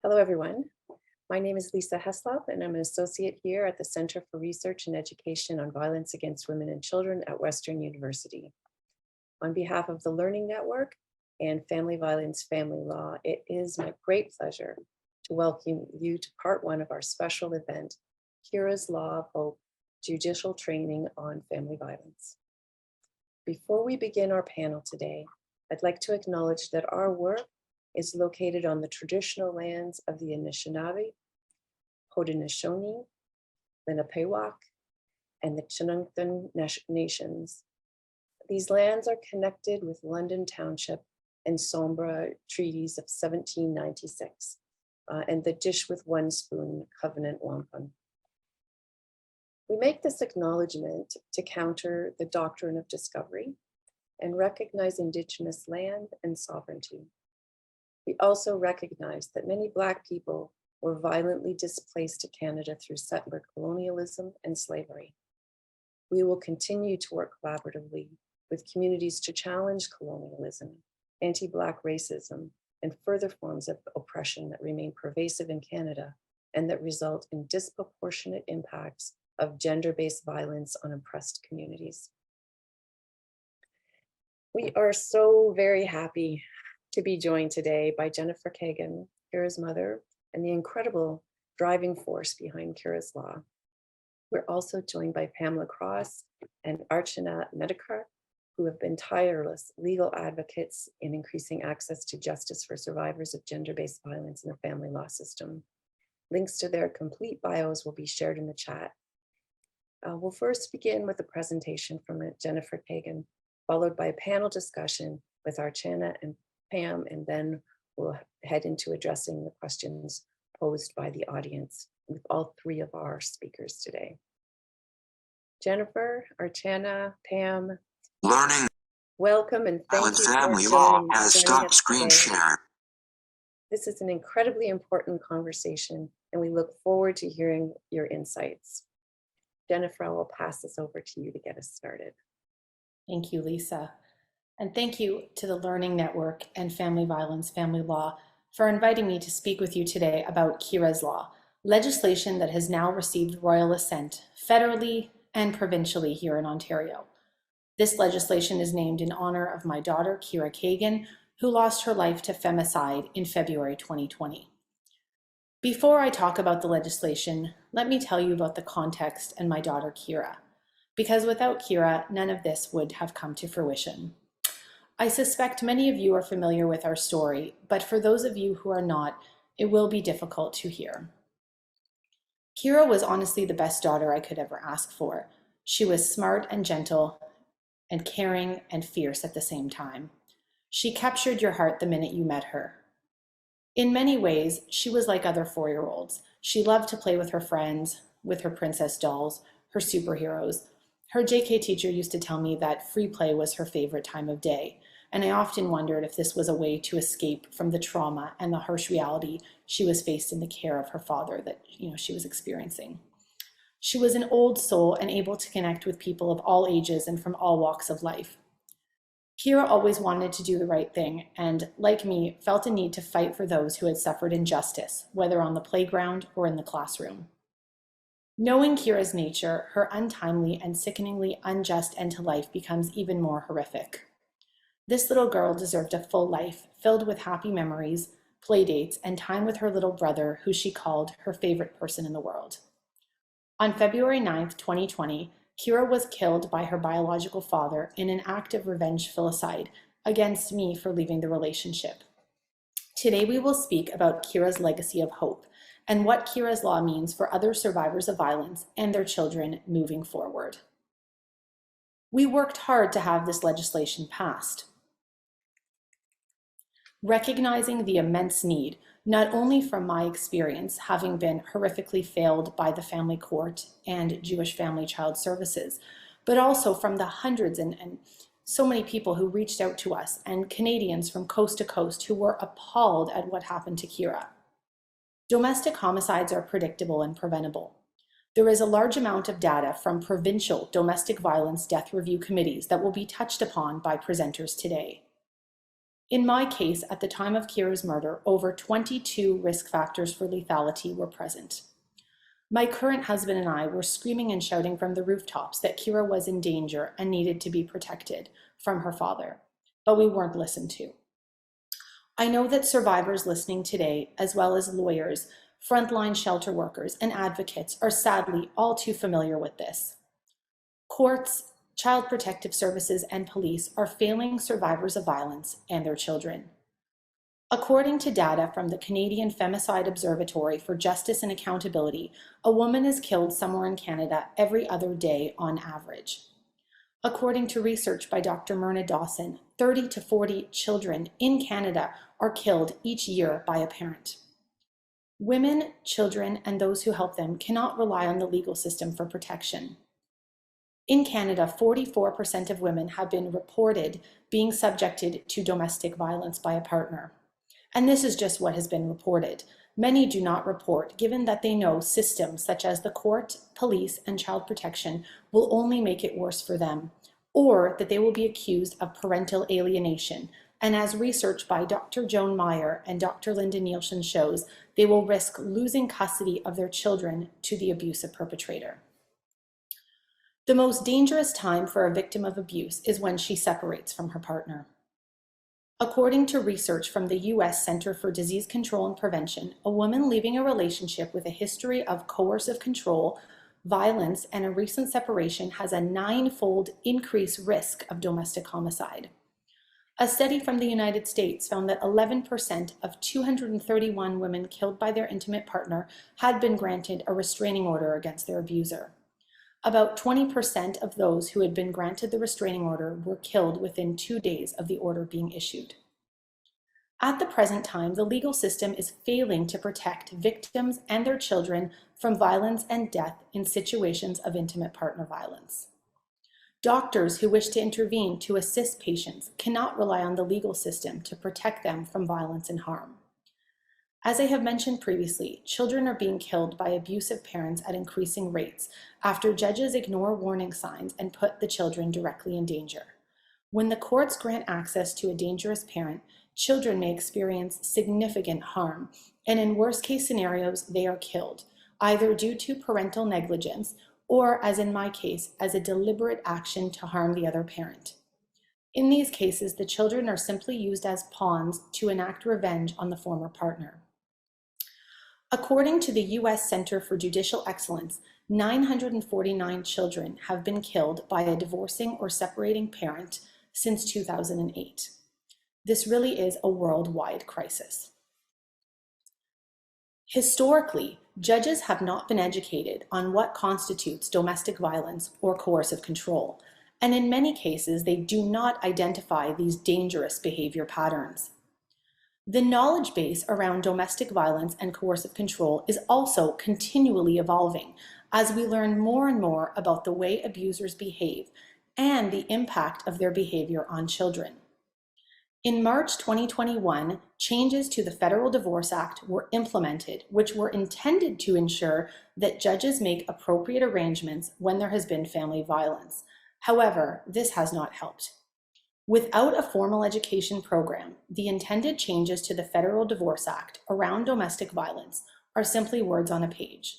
Hello, everyone. My name is Lisa Heslop, and I'm an associate here at the Center for Research and Education on Violence Against Women and Children at Western University. On behalf of the Learning Network and Family Violence Family Law, it is my great pleasure to welcome you to part one of our special event, Keira's Law of Hope, Judicial Training on Family Violence. Before we begin our panel today, I'd like to acknowledge that our work is located on the traditional lands of the Anishinaabe, Haudenosaunee, Lenapehoak, and the Chinungtan nations. These lands are connected with London Township and Sombra treaties of 1796, and the Dish with One Spoon Covenant Wampum. We make this acknowledgement to counter the doctrine of discovery and recognize Indigenous land and sovereignty. We also recognize that many Black people were violently displaced to Canada through settler colonialism and slavery. We will continue to work collaboratively with communities to challenge colonialism, anti-Black racism, and further forms of oppression that remain pervasive in Canada and that result in disproportionate impacts of gender-based violence on oppressed communities. We are so very happy to be joined today by Jennifer Kagan, Keira's mother, and the incredible driving force behind Keira's Law. We're also joined by Pamela Cross and Archana Medhekar, who have been tireless legal advocates in increasing access to justice for survivors of gender-based violence in the family law system. Links to their complete bios will be shared in the chat. We'll first begin with a presentation from Jennifer Kagan, followed by a panel discussion with Archana and Pam, and then we'll head into addressing the questions posed by the audience with all three of our speakers today. Jennifer, Archana, Pam, Learning. Welcome and thank you Family for law joining has us stopped screen today. share. This is an incredibly important conversation, and we look forward to hearing your insights. Jennifer, I will pass this over to you to get us started. Thank you, Lisa. And thank you to the Learning Network and Family Violence Family Law for inviting me to speak with you today about Keira's Law, legislation that has now received royal assent federally and provincially here in Ontario. This legislation is named in honor of my daughter, Keira Kagan, who lost her life to femicide in February 2020. Before I talk about the legislation, let me tell you about the context and my daughter, Keira, because without Keira, none of this would have come to fruition. I suspect many of you are familiar with our story, but for those of you who are not, it will be difficult to hear. Keira was honestly the best daughter I could ever ask for. She was smart and gentle and caring and fierce at the same time. She captured your heart the minute you met her. In many ways, she was like other 4-year-olds. She loved to play with her friends, with her princess dolls, her superheroes. Her JK teacher used to tell me that free play was her favorite time of day, and I often wondered if this was a way to escape from the trauma and the harsh reality she was faced in the care of her father that she was experiencing. She was an old soul and able to connect with people of all ages and from all walks of life. Keira always wanted to do the right thing and, like me, felt a need to fight for those who had suffered injustice, whether on the playground or in the classroom. Knowing Keira's nature, her untimely and sickeningly unjust end to life becomes even more horrific. This little girl deserved a full life, filled with happy memories, playdates, and time with her little brother, who she called her favorite person in the world. On February 9th, 2020, Keira was killed by her biological father in an act of revenge filicide against me for leaving the relationship. Today we will speak about Keira's legacy of hope and what Keira's Law means for other survivors of violence and their children moving forward. We worked hard to have this legislation passed, recognizing the immense need, not only from my experience, having been horrifically failed by the family court and Jewish Family Child Services, but also from the hundreds and so many people who reached out to us and Canadians from coast to coast who were appalled at what happened to Keira. Domestic homicides are predictable and preventable. There is a large amount of data from provincial domestic violence death review committees that will be touched upon by presenters today. In my case, at the time of Keira's murder, over 22 risk factors for lethality were present. My current husband and I were screaming and shouting from the rooftops that Keira was in danger and needed to be protected from her father, but we weren't listened to. I know that survivors listening today, as well as lawyers, frontline shelter workers, and advocates are sadly all too familiar with this. Courts, child protective services, and police are failing survivors of violence and their children. According to data from the Canadian Femicide Observatory for Justice and Accountability, a woman is killed somewhere in Canada every other day on average. According to research by Dr. Myrna Dawson, 30 to 40 children in Canada are killed each year by a parent. Women, children, and those who help them cannot rely on the legal system for protection. In Canada, 44% of women have been reported being subjected to domestic violence by a partner. And this is just what has been reported. Many do not report, given that they know systems such as the court, police, and child protection will only make it worse for them, or that they will be accused of parental alienation. And as research by Dr. Joan Meyer and Dr. Linda Nielsen shows, they will risk losing custody of their children to the abusive perpetrator. The most dangerous time for a victim of abuse is when she separates from her partner. According to research from the U.S. Center for Disease Control and Prevention, a woman leaving a relationship with a history of coercive control, violence, and a recent separation has a 9-fold increased risk of domestic homicide. A study from the United States found that 11% of 231 women killed by their intimate partner had been granted a restraining order against their abuser. About 20% of those who had been granted the restraining order were killed within 2 days of the order being issued. At the present time, the legal system is failing to protect victims and their children from violence and death in situations of intimate partner violence. Doctors who wish to intervene to assist patients cannot rely on the legal system to protect them from violence and harm. As I have mentioned previously, children are being killed by abusive parents at increasing rates after judges ignore warning signs and put the children directly in danger. When the courts grant access to a dangerous parent, children may experience significant harm, and in worst-case scenarios, they are killed, either due to parental negligence or, as in my case, as a deliberate action to harm the other parent. In these cases, the children are simply used as pawns to enact revenge on the former partner. According to the U.S. Center for Judicial Excellence, 949 children have been killed by a divorcing or separating parent since 2008. This really is a worldwide crisis. Historically, judges have not been educated on what constitutes domestic violence or coercive control, and in many cases, they do not identify these dangerous behavior patterns. The knowledge base around domestic violence and coercive control is also continually evolving as we learn more and more about the way abusers behave and the impact of their behavior on children. In March 2021, changes to the Federal Divorce Act were implemented, which were intended to ensure that judges make appropriate arrangements when there has been family violence. However, this has not helped. Without a formal education program, the intended changes to the Federal Divorce Act around domestic violence are simply words on a page.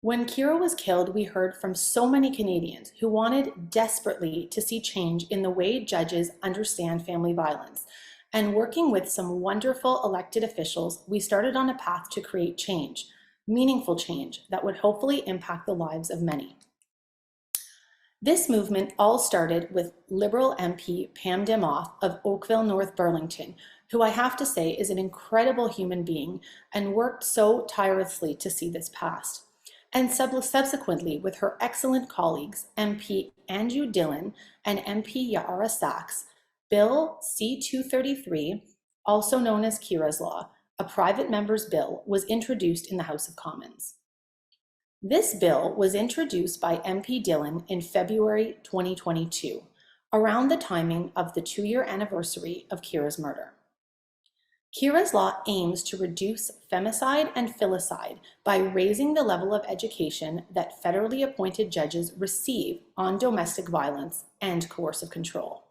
When Keira was killed, we heard from so many Canadians who wanted desperately to see change in the way judges understand family violence. And working with some wonderful elected officials, we started on a path to create change, meaningful change that would hopefully impact the lives of many. This movement all started with Liberal MP Pam Demoff of Oakville, North Burlington, who I have to say is an incredible human being and worked so tirelessly to see this passed. And subsequently with her excellent colleagues, MP Andrew Dillon and MP Yara Sachs, Bill C-233, also known as Keira's Law, a private member's bill, was introduced in the House of Commons. This bill was introduced by MP Dillon in February 2022, around the timing of the 2-year anniversary of Keira's murder. Keira's Law aims to reduce femicide and filicide by raising the level of education that federally appointed judges receive on domestic violence and coercive control.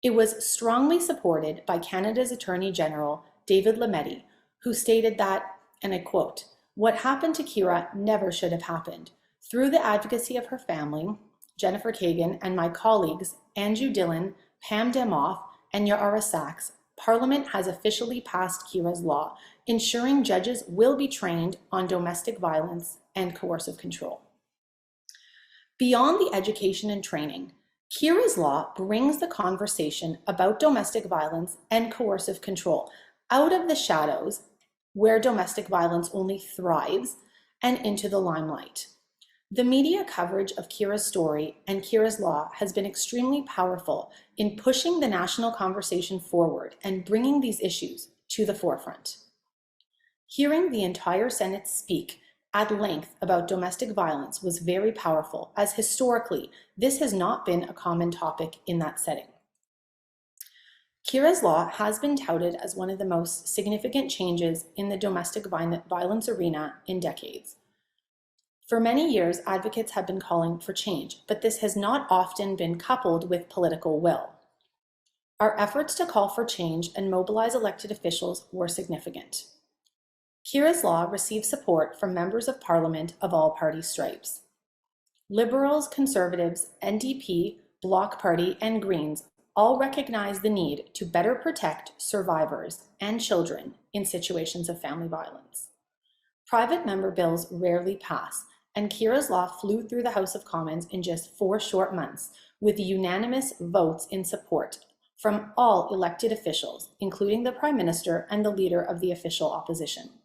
It was strongly supported by Canada's Attorney General, David Lametti, who stated that, and I quote, "What happened to Keira never should have happened. Through the advocacy of her family, Jennifer Kagan, and my colleagues, Andrew Dillon, Pam Demoff, and Yara Sachs, Parliament has officially passed Keira's law, ensuring judges will be trained on domestic violence and coercive control." Beyond the education and training, Keira's law brings the conversation about domestic violence and coercive control out of the shadows where domestic violence only thrives and into the limelight. The media coverage of Keira's story and Keira's law has been extremely powerful in pushing the national conversation forward and bringing these issues to the forefront. Hearing the entire Senate speak at length about domestic violence was very powerful, as historically, this has not been a common topic in that setting. Keira's law has been touted as one of the most significant changes in the domestic violence arena in decades. For many years, advocates have been calling for change, but this has not often been coupled with political will. Our efforts to call for change and mobilize elected officials were significant. Keira's law received support from members of Parliament of all party stripes. Liberals, Conservatives, NDP, Bloc Party, and Greens all recognize the need to better protect survivors and children in situations of family violence. Private member bills rarely pass, and Keira's law flew through the House of Commons in just 4 short months, with unanimous votes in support from all elected officials, including the Prime Minister and the leader of the official opposition.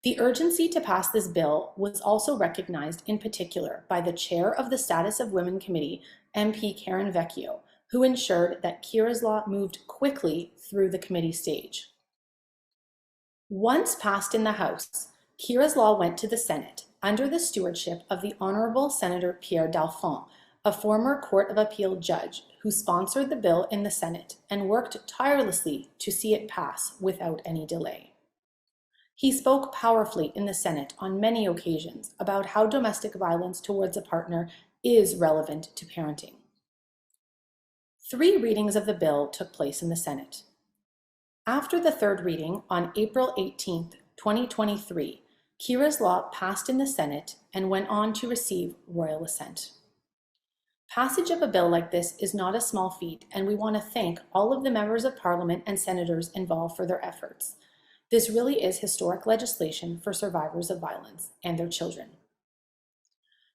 The urgency to pass this bill was also recognized in particular by the chair of the Status of Women Committee, MP Karen Vecchio, who ensured that Keira's law moved quickly through the committee stage. Once passed in the House, Keira's law went to the Senate under the stewardship of the Honorable Senator Pierre Dalphond, a former Court of Appeal judge who sponsored the bill in the Senate and worked tirelessly to see it pass without any delay. He spoke powerfully in the Senate on many occasions about how domestic violence towards a partner is relevant to parenting. 3 readings of the bill took place in the Senate. After the 3rd reading on April 18, 2023, Keira's law passed in the Senate and went on to receive royal assent. Passage of a bill like this is not a small feat, and we want to thank all of the members of Parliament and senators involved for their efforts. This really is historic legislation for survivors of violence and their children.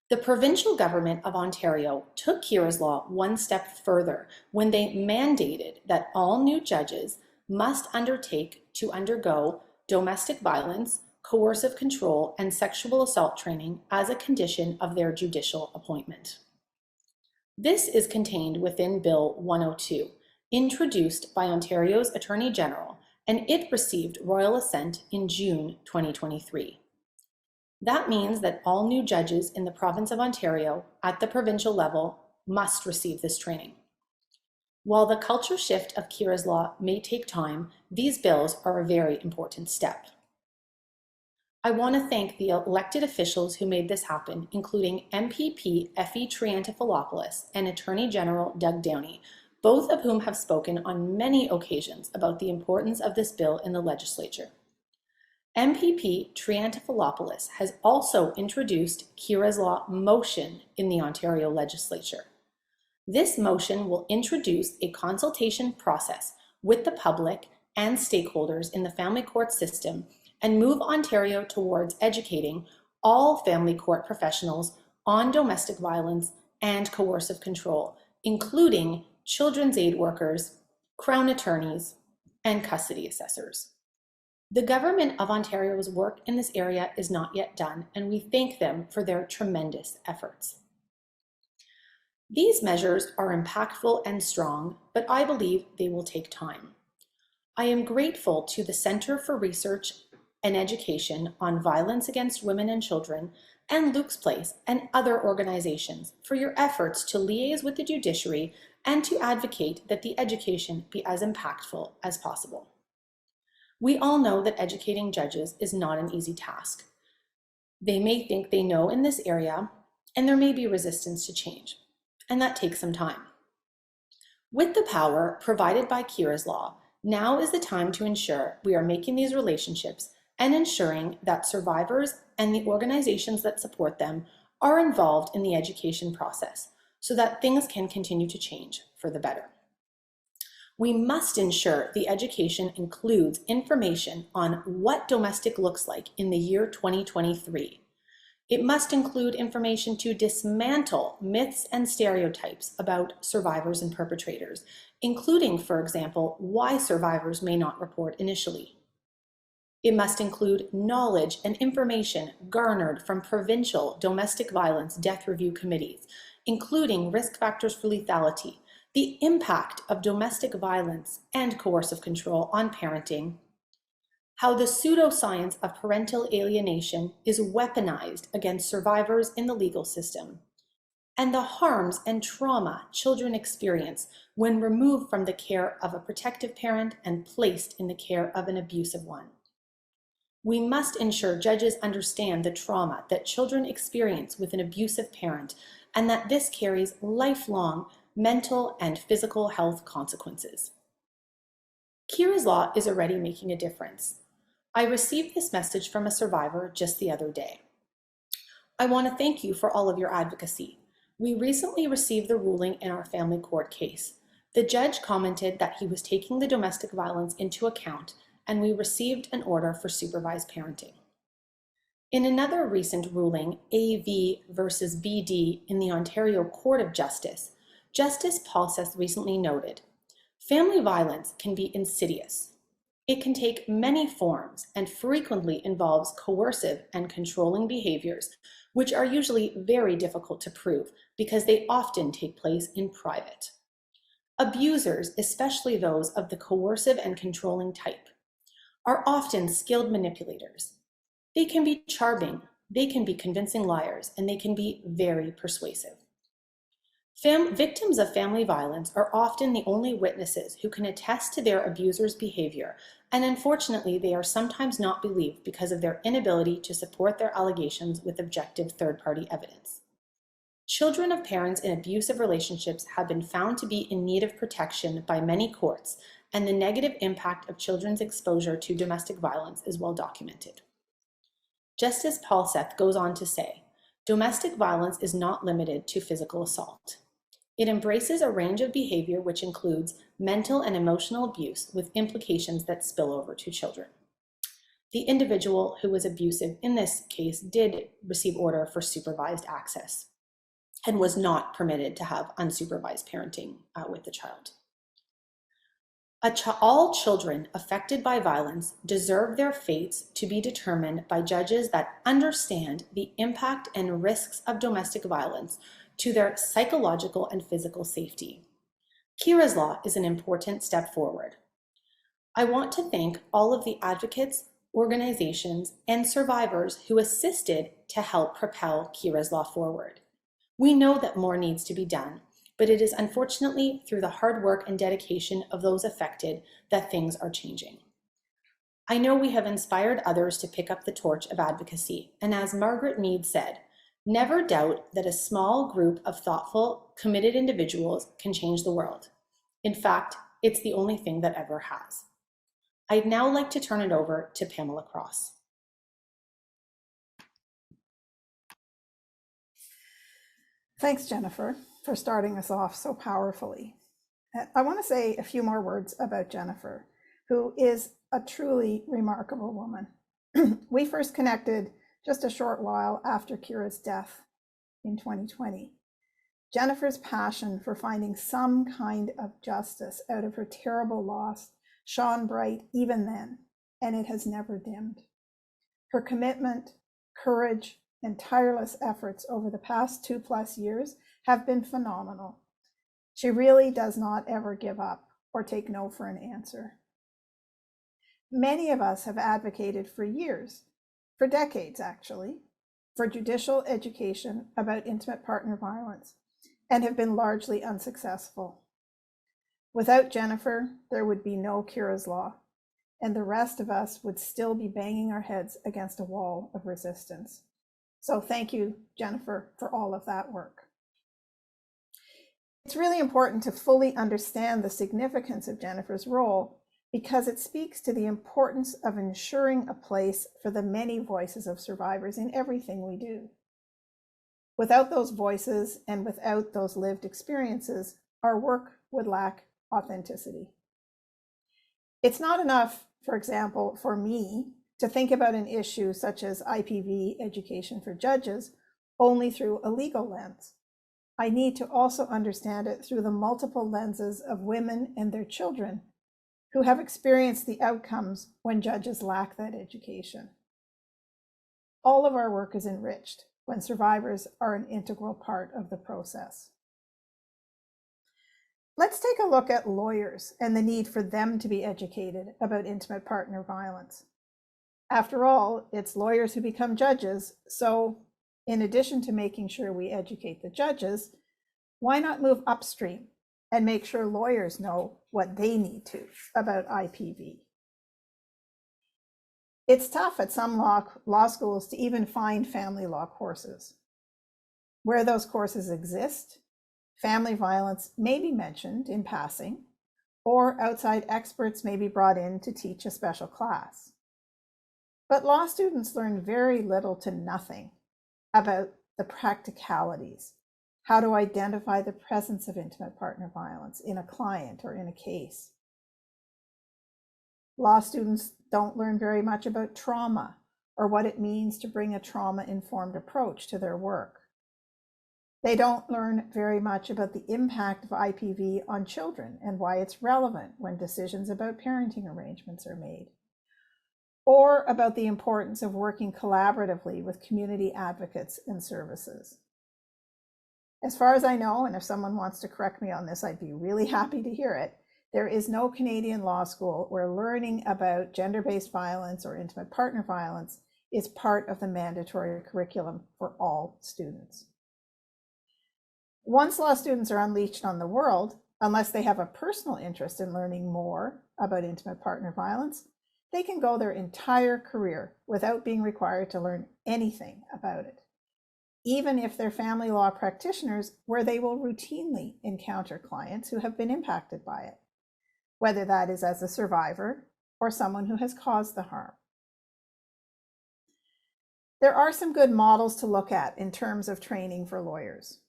The provincial government of Ontario took Keira's law one step further when they mandated that all new judges must undertake to undergo domestic violence, coercive control, and sexual assault training as a condition of their judicial appointment. This is contained within Bill 102, introduced by Ontario's Attorney General, and it received royal assent in June 2023. That means that all new judges in the province of Ontario at the provincial level must receive this training. While the culture shift of Keira's law may take time, these bills are a very important step. I want to thank the elected officials who made this happen, including MPP Effie Triantafilopoulos and Attorney General Doug Downey, both of whom have spoken on many occasions about the importance of this bill in the legislature. MPP Triantafilopoulos has also introduced Keira's law motion in the Ontario legislature. This motion will introduce a consultation process with the public and stakeholders in the family court system and move Ontario towards educating all family court professionals on domestic violence and coercive control, including children's aid workers, Crown attorneys, and custody assessors. The Government of Ontario's work in this area is not yet done, and we thank them for their tremendous efforts. These measures are impactful and strong, but I believe they will take time. I am grateful to the Centre for Research and Education on Violence Against Women and Children and Luke's Place and other organizations for your efforts to liaise with the judiciary and to advocate that the education be as impactful as possible. We all know that educating judges is not an easy task. They may think they know in this area, and there may be resistance to change, and that takes some time. With the power provided by Keira's law, now is the time to ensure we are making these relationships and ensuring that survivors and the organizations that support them are involved in the education process so that things can continue to change for the better. We must ensure the education includes information on what domestic looks like in the year 2023. It must include information to dismantle myths and stereotypes about survivors and perpetrators, including, for example, why survivors may not report initially. It must include knowledge and information garnered from provincial domestic violence death review committees, including risk factors for lethality, the impact of domestic violence and coercive control on parenting, how the pseudoscience of parental alienation is weaponized against survivors in the legal system, and the harms and trauma children experience when removed from the care of a protective parent and placed in the care of an abusive one. We must ensure judges understand the trauma that children experience with an abusive parent and that this carries lifelong mental and physical health consequences. Keira's law is already making a difference. I received this message from a survivor just the other day. I want to thank you for all of your advocacy. We recently received the ruling in our family court case. The judge commented that he was taking the domestic violence into account, and we received an order for supervised parenting. In another recent ruling, AV versus BD in the Ontario Court of Justice, Justice Paulseth recently noted, family violence can be insidious. It can take many forms and frequently involves coercive and controlling behaviors, which are usually very difficult to prove because they often take place in private. Abusers, especially those of the coercive and controlling type, are often skilled manipulators. They can be charming, they can be convincing liars, and they can be very persuasive. Victims of family violence are often the only witnesses who can attest to their abuser's behavior, and unfortunately, they are sometimes not believed because of their inability to support their allegations with objective third-party evidence. Children of parents in abusive relationships have been found to be in need of protection by many courts, and the negative impact of children's exposure to domestic violence is well documented. Justice Paulseth goes on to say, domestic violence is not limited to physical assault. It embraces a range of behavior which includes mental and emotional abuse with implications that spill over to children. The individual who was abusive in this case did receive order for supervised access and was not permitted to have unsupervised parenting with the child. All children affected by violence deserve their fates to be determined by judges that understand the impact and risks of domestic violence to their psychological and physical safety. Keira's law is an important step forward. I want to thank all of the advocates, organizations, and survivors who assisted to help propel Keira's law forward. We know that more needs to be done, but it is unfortunately through the hard work and dedication of those affected that things are changing. I know we have inspired others to pick up the torch of advocacy, and as Margaret Mead said, never doubt that a small group of thoughtful, committed individuals can change the world. In fact, it's the only thing that ever has. I'd now like to turn it over to Pamela Cross. Thanks, Jennifer, for starting us off so powerfully. I want to say a few more words about Jennifer, who is a truly remarkable woman. We first connected just a short while after Keira's death in 2020. Jennifer's passion for finding some kind of justice out of her terrible loss shone bright even then, and it has never dimmed. Her commitment, courage, and tireless efforts over the past 2+ years have been phenomenal. She really does not ever give up or take no for an answer. Many of us have advocated for years, for decades actually, for judicial education about intimate partner violence and have been largely unsuccessful. Without Jennifer, there would be no Keira's law, and the rest of us would still be banging our heads against a wall of resistance. So thank you, Jennifer, for all of that work. It's really important to fully understand the significance of Jennifer's role because it speaks to the importance of ensuring a place for the many voices of survivors in everything we do. Without those voices and without those lived experiences, our work would lack authenticity. It's not enough, for example, for me to think about an issue such as IPV education for judges only through a legal lens. I need to also understand it through the multiple lenses of women and their children who have experienced the outcomes when judges lack that education. All of our work is enriched when survivors are an integral part of the process. Let's take a look at lawyers and the need for them to be educated about intimate partner violence. After all, it's lawyers who become judges, so in addition to making sure we educate the judges, why not move upstream and make sure lawyers know what they need to about IPV? It's tough at some law schools to even find family law courses. Where those courses exist, family violence may be mentioned in passing, or outside experts may be brought in to teach a special class. But law students learn very little to nothing about the practicalities, how to identify the presence of intimate partner violence in a client or in a case. Law students don't learn very much about trauma or what it means to bring a trauma-informed approach to their work. They don't learn very much about the impact of IPV on children and why it's relevant when decisions about parenting arrangements are made, or about the importance of working collaboratively with community advocates and services. As far as I know, and if someone wants to correct me on this, I'd be really happy to hear it, there is no Canadian law school where learning about gender-based violence or intimate partner violence is part of the mandatory curriculum for all students. Once law students are unleashed on the world, unless they have a personal interest in learning more about intimate partner violence, they can go their entire career without being required to learn anything about it, even if they're family law practitioners where they will routinely encounter clients who have been impacted by it, whether that is as a survivor or someone who has caused the harm. There are some good models to look at in terms of training for lawyers.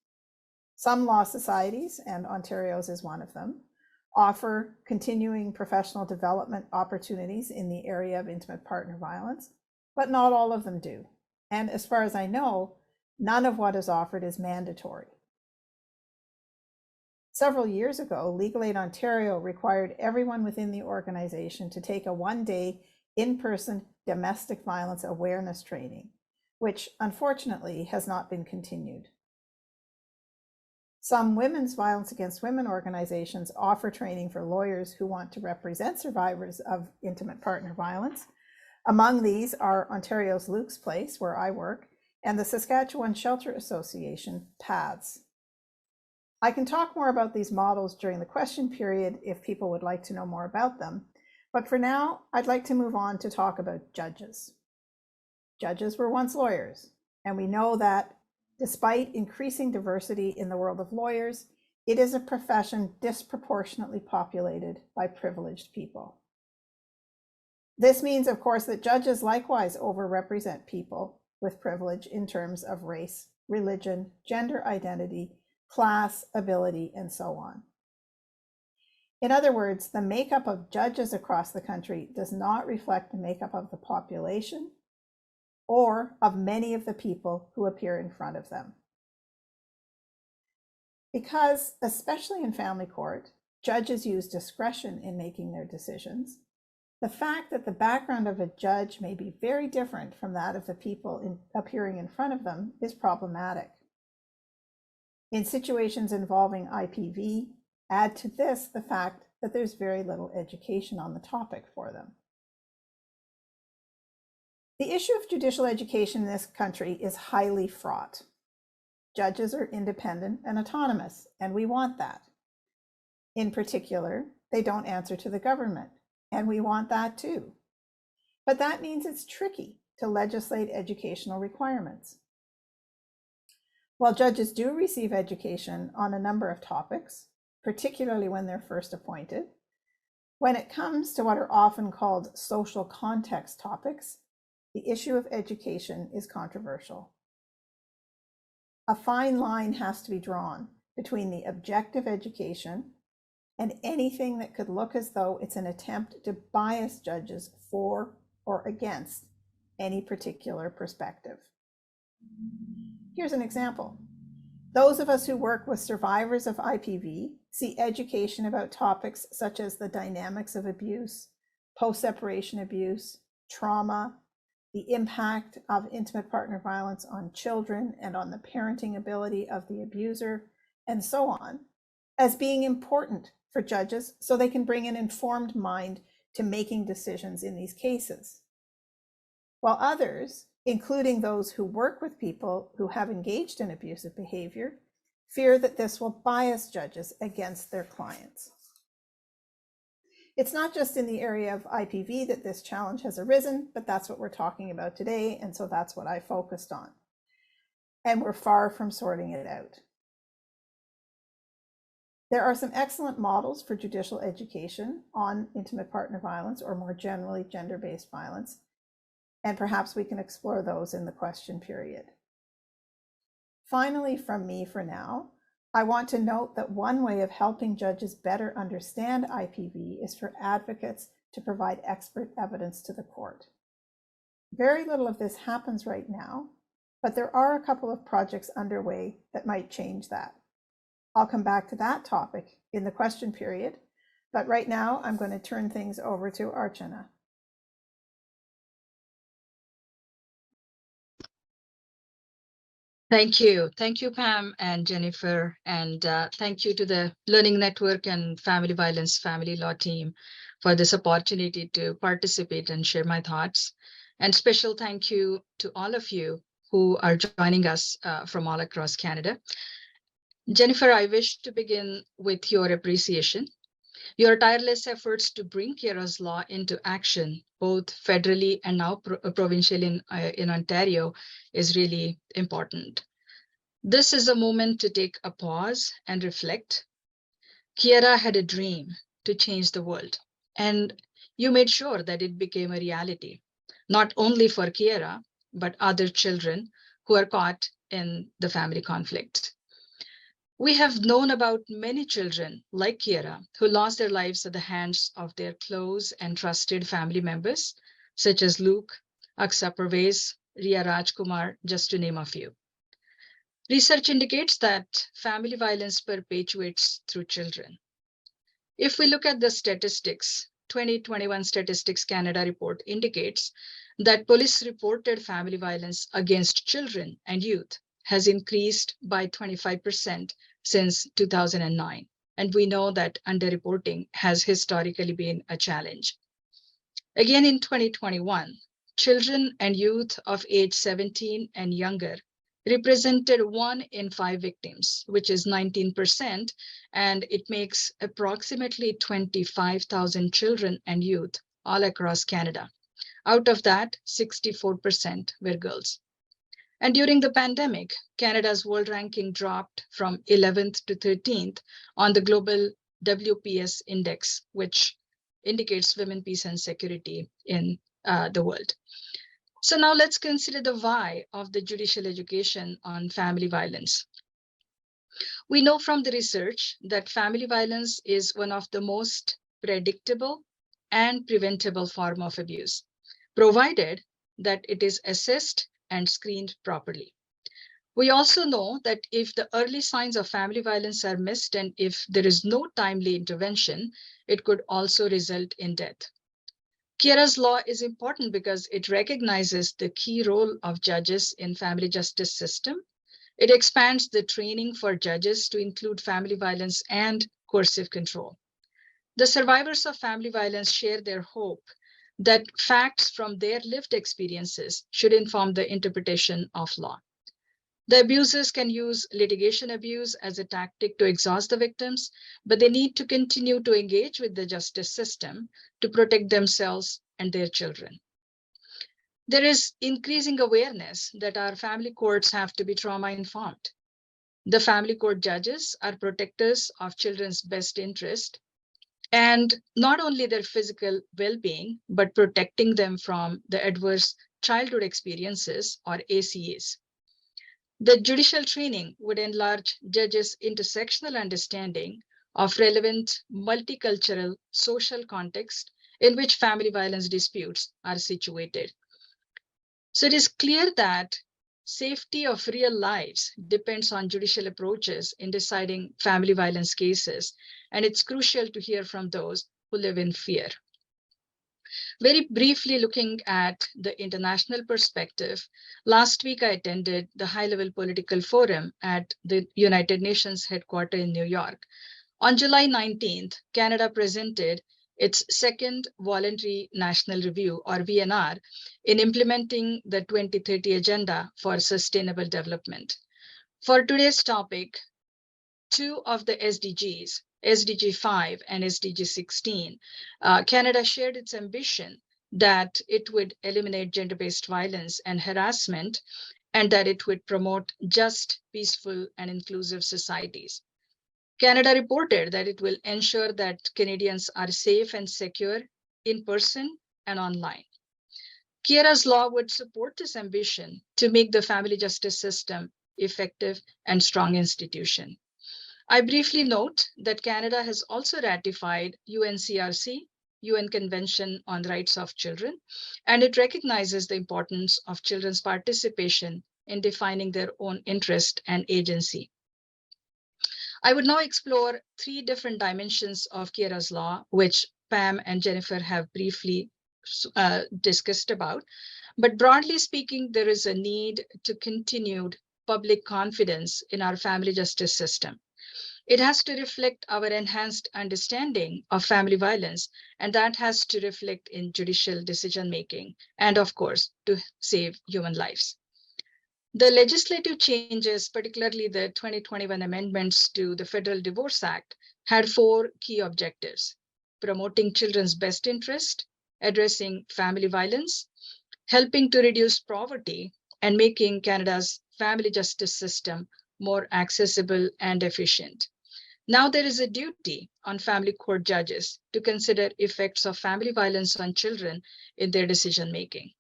Some law societies, and Ontario's is one of them, offer continuing professional development opportunities in the area of intimate partner violence, but not all of them do. And as far as I know, none of what is offered is mandatory. Several years ago, Legal Aid Ontario required everyone within the organization to take a one-day in-person domestic violence awareness training, which unfortunately has not been continued. Some women's violence against women organizations offer training for lawyers who want to represent survivors of intimate partner violence. Among these are Ontario's Luke's Place, where I work, and the Saskatchewan Shelter Association, PATHS. I can talk more about these models during the question period if people would like to know more about them, but for now, I'd like to move on to talk about judges. Judges were once lawyers, and we know that despite increasing diversity in the world of lawyers, it is a profession disproportionately populated by privileged people. This means, of course, that judges likewise overrepresent people with privilege in terms of race, religion, gender identity, class, ability, and so on. In other words, the makeup of judges across the country does not reflect the makeup of the population or of many of the people who appear in front of them. Because, especially in family court, judges use discretion in making their decisions, the fact that the background of a judge may be very different from that of the people appearing in front of them is problematic. In situations involving IPV, add to this the fact that there's very little education on the topic for them. The issue of judicial education in this country is highly fraught. Judges are independent and autonomous, and we want that. In particular, they don't answer to the government, and we want that too. But that means it's tricky to legislate educational requirements. While judges do receive education on a number of topics, particularly when they're first appointed, when it comes to what are often called social context topics, the issue of education is controversial. A fine line has to be drawn between the objective education and anything that could look as though it's an attempt to bias judges for or against any particular perspective. Here's an example. Those of us who work with survivors of IPV see education about topics such as the dynamics of abuse, post-separation abuse, trauma, the impact of intimate partner violence on children and on the parenting ability of the abuser, and so on, as being important for judges so they can bring an informed mind to making decisions in these cases. While others, including those who work with people who have engaged in abusive behavior, fear that this will bias judges against their clients. It's not just in the area of IPV that this challenge has arisen, but that's what we're talking about today, and so that's what I focused on. And we're far from sorting it out. There are some excellent models for judicial education on intimate partner violence, or more generally, gender-based violence, and perhaps we can explore those in the question period. Finally, from me for now, I want to note that one way of helping judges better understand IPV is for advocates to provide expert evidence to the court. Very little of this happens right now, but there are a couple of projects underway that might change that. I'll come back to that topic in the question period, but right now I'm going to turn things over to Archana. Thank you. Thank you, Pam and Jennifer. And thank you to the Learning Network and Family Violence Family Law team for this opportunity to participate and share my thoughts. And special thank you to all of you who are joining us from all across Canada. Jennifer, I wish to begin with your appreciation. Your tireless efforts to bring Keira's law into action, both federally and now provincially in Ontario, is really important. This is a moment to take a pause and reflect. Keira had a dream to change the world, and you made sure that it became a reality, not only for Keira, but other children who are caught in the family conflict. We have known about many children like Keira who lost their lives at the hands of their close and trusted family members, such as Luke, Aksa Pervez, Ria Rajkumar, just to name a few. Research indicates that family violence perpetuates through children. If we look at the statistics, 2021 Statistics Canada report indicates that police reported family violence against children and youth has increased by 25% since 2009. And we know that underreporting has historically been a challenge. Again, in 2021, children and youth of age 17 and younger represented 1 in 5 victims, which is 19%, and it makes approximately 25,000 children and youth all across Canada. Out of that, 64% were girls. And during the pandemic, Canada's world ranking dropped from 11th to 13th on the global WPS index, which indicates women, peace, and security in the world. So now let's consider the why of the judicial education on family violence. We know from the research that family violence is one of the most predictable and preventable form of abuse, provided that it is assessed and screened properly. We also know that if the early signs of family violence are missed and if there is no timely intervention, it could also result in death. Keira's law is important because it recognizes the key role of judges in family justice system. It expands the training for judges to include family violence and coercive control. The survivors of family violence share their hope that facts from their lived experiences should inform the interpretation of law. The abusers can use litigation abuse as a tactic to exhaust the victims, but they need to continue to engage with the justice system to protect themselves and their children. There is increasing awareness that our family courts have to be trauma-informed. The family court judges are protectors of children's best interest, and not only their physical well-being, but protecting them from the adverse childhood experiences or ACEs. The judicial training would enlarge judges' intersectional understanding of relevant multicultural social context in which family violence disputes are situated. So it is clear that safety of real lives depends on judicial approaches in deciding family violence cases, and it's crucial to hear from those who live in fear. Very briefly looking at the international perspective, last week I attended the high-level political forum at the United Nations headquarters in New York. On July 19th, Canada presented its second voluntary national review, or VNR, in implementing the 2030 Agenda for Sustainable Development. For today's topic, two of the SDGs, SDG 5 and SDG 16, Canada shared its ambition that it would eliminate gender-based violence and harassment, and that it would promote just, peaceful, and inclusive societies. Canada reported that it will ensure that Canadians are safe and secure in person and online. Keira's law would support this ambition to make the family justice system effective and strong institution. I briefly note that Canada has also ratified UNCRC, UN Convention on the Rights of Children, and it recognizes the importance of children's participation in defining their own interest and agency. I would now explore three different dimensions of Keira's law, which Pam and Jennifer have briefly discussed about. But broadly speaking, there is a need to continued public confidence in our family justice system. It has to reflect our enhanced understanding of family violence, and that has to reflect in judicial decision-making, and of course, to save human lives. The legislative changes, particularly the 2021 amendments to the Federal Divorce Act, had four key objectives: promoting children's best interest, addressing family violence, helping to reduce poverty, and making Canada's family justice system more accessible and efficient. Now there is a duty on family court judges to consider effects of family violence on children in their decision-making.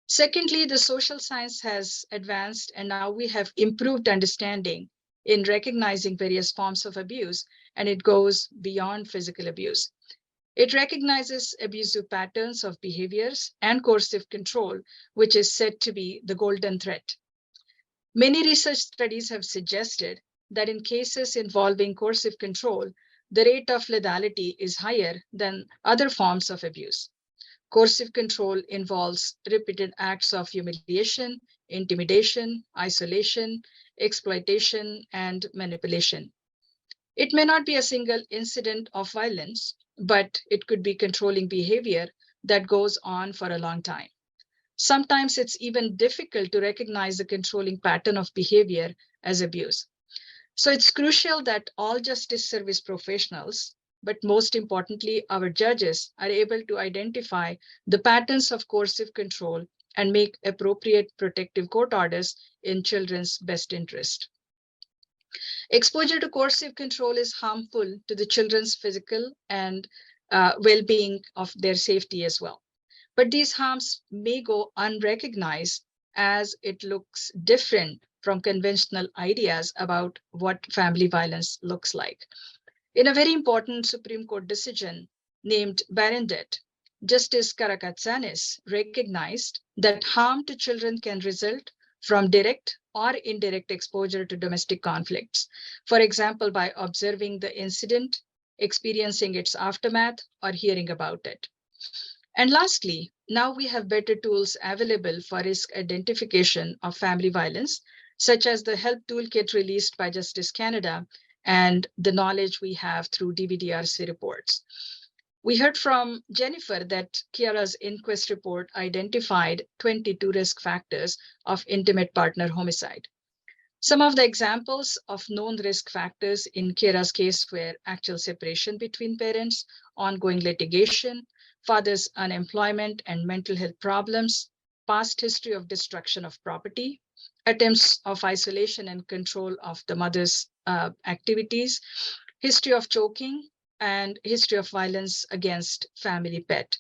Secondly, the social science has advanced, and now we have improved understanding in recognizing various forms of abuse, and it goes beyond physical abuse. It recognizes abusive patterns of behaviors and coercive control, which is said to be the golden thread. Many research studies have suggested that in cases involving coercive control, the rate of lethality is higher than other forms of abuse. Coercive control involves repeated acts of humiliation, intimidation, isolation, exploitation, and manipulation. It may not be a single incident of violence, but it could be controlling behavior that goes on for a long time. Sometimes it's even difficult to recognize the controlling pattern of behavior as abuse. So it's crucial that all justice service professionals, but most importantly, our judges, are able to identify the patterns of coercive control and make appropriate protective court orders in children's best interest. Exposure to coercive control is harmful to the children's physical and well-being of their safety as well. But these harms may go unrecognized as it looks different from conventional ideas about what family violence looks like. In a very important Supreme Court decision named Barendet, Justice Karakatsanis recognized that harm to children can result from direct or indirect exposure to domestic conflicts. For example, by observing the incident, experiencing its aftermath, or hearing about it. And lastly, now we have better tools available for risk identification of family violence, such as the help toolkit released by Justice Canada and the knowledge we have through DVDRC reports. We heard from Jennifer that Keira's inquest report identified 22 risk factors of intimate partner homicide. Some of the examples of known risk factors in Keira's case were actual separation between parents, ongoing litigation, father's unemployment and mental health problems, past history of destruction of property, attempts of isolation and control of the mother's activities, history of choking, and history of violence against family pet.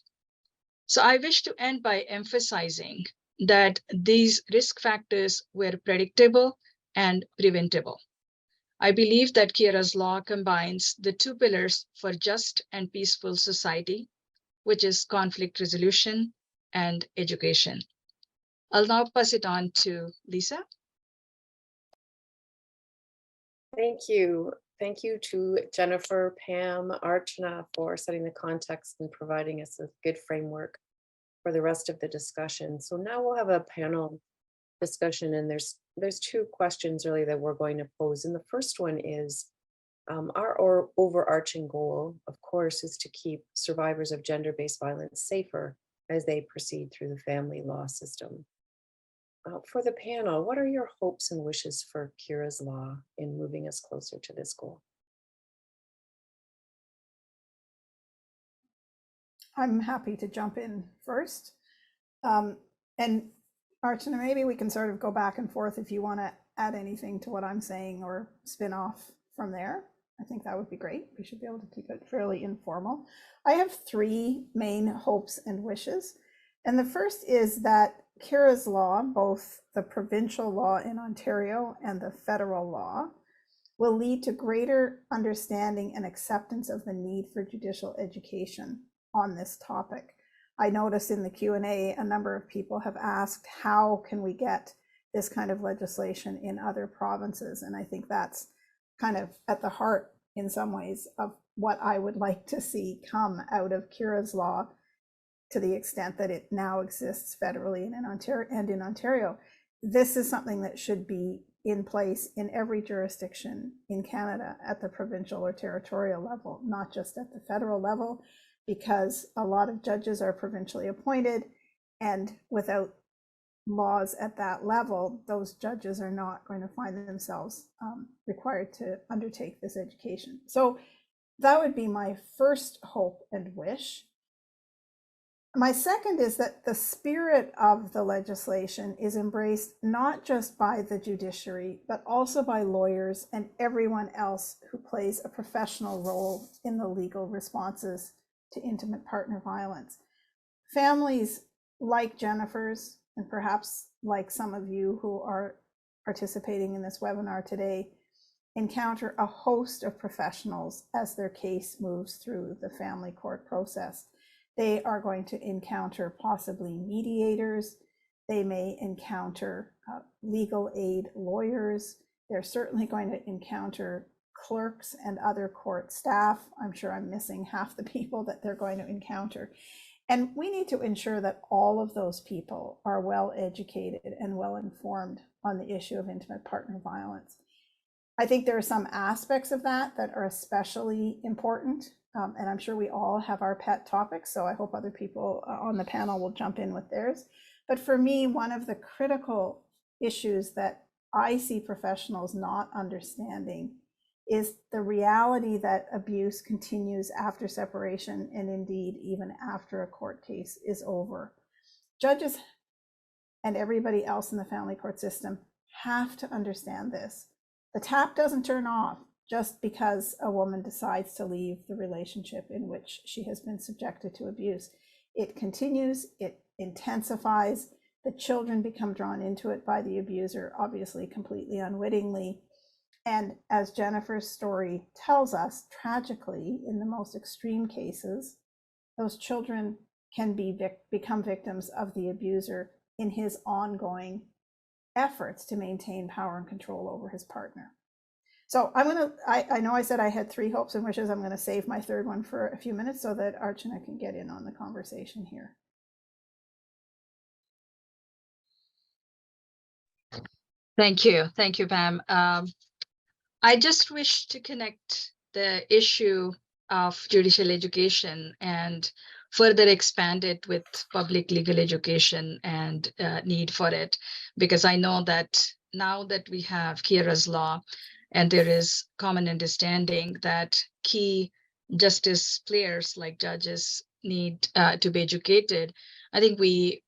So I wish to end by emphasizing that these risk factors were predictable and preventable. I believe that Keira's law combines the two pillars for just and peaceful society, which is conflict resolution and education. I'll now pass it on to Lisa. Thank you. Thank you to Jennifer, Pam, Archana for setting the context and providing us a good framework for the rest of the discussion. So now we'll have a panel discussion, and there's two questions really that we're going to pose. And the first one is, our overarching goal, of course, is to keep survivors of gender-based violence safer as they proceed through the family law system. For the panel, what are your hopes and wishes for Keira's law in moving us closer to this goal? I'm happy to jump in first. And Archana, maybe we can sort of go back and forth if you want to add anything to what I'm saying or spin off from there. I think that would be great. We should be able to keep it fairly informal. I have three main hopes and wishes. And the first is that Keira's law, both the provincial law in Ontario and the federal law, will lead to greater understanding and acceptance of the need for judicial education on this topic. I noticed in the Q&A, a number of people have asked, how can we get this kind of legislation in other provinces? And I think that's kind of at the heart, in some ways, of what I would like to see come out of Keira's law, to the extent that it now exists federally and in Ontario. This is something that should be in place in every jurisdiction in Canada at the provincial or territorial level, not just at the federal level, because a lot of judges are provincially appointed, and without laws at that level, those judges are not going to find themselves required to undertake this education. So that would be my first hope and wish. My second is that the spirit of the legislation is embraced not just by the judiciary, but also by lawyers and everyone else who plays a professional role in the legal responses to intimate partner violence. Families like Jennifer's, and perhaps like some of you who are participating in this webinar today, encounter a host of professionals as their case moves through the family court process. They are going to encounter possibly mediators. They may encounter legal aid lawyers. They're certainly going to encounter clerks and other court staff. I'm sure I'm missing half the people that they're going to encounter. And we need to ensure that all of those people are well educated and well informed on the issue of intimate partner violence. I think there are some aspects of that that are especially important. And I'm sure we all have our pet topics, so I hope other people on the panel will jump in with theirs. But for me, one of the critical issues that I see professionals not understanding is the reality that abuse continues after separation, and indeed even after a court case is over. Judges and everybody else in the family court system have to understand this. The tap doesn't turn off just because a woman decides to leave the relationship in which she has been subjected to abuse. It continues, it intensifies, the children become drawn into it by the abuser, obviously completely unwittingly. And as Jennifer's story tells us, tragically, in the most extreme cases, those children can become victims of the abuser in his ongoing efforts to maintain power and control over his partner. So I know I said I had three hopes and wishes. I'm going to save my third one for a few minutes so that Archana can get in on the conversation here. Thank you, Pam. I just wish to connect the issue of judicial education and further expand it with public legal education and need for it, because I know that now that we have Keira's law, and there is common understanding that key justice players like judges need to be educated, I think we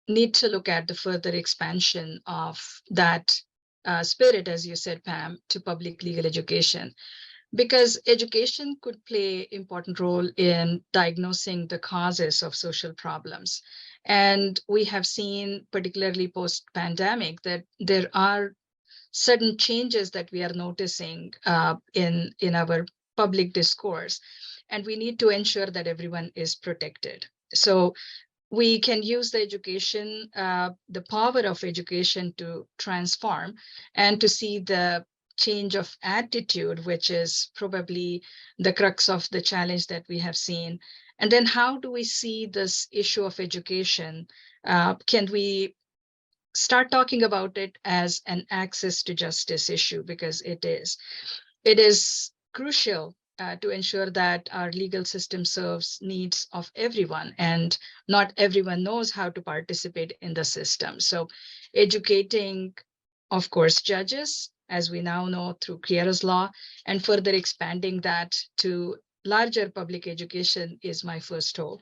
need to look at the further expansion of that spirit, as you said, Pam, to public legal education, because education could play important role in diagnosing the causes of social problems. And we have seen, particularly post-pandemic, that there are sudden changes that we are noticing in our public discourse, and we need to ensure that everyone is protected. So we can use the education, the power of education to transform and to see the change of attitude, which is probably the crux of the challenge that we have seen. And then how do we see this issue of education? Can we start talking about it as an access to justice issue? Because it is crucial to ensure that our legal system serves needs of everyone, and not everyone knows how to participate in the system. So educating, of course, judges, as we now know through Keira's law, and further expanding that to larger public education is my first hope.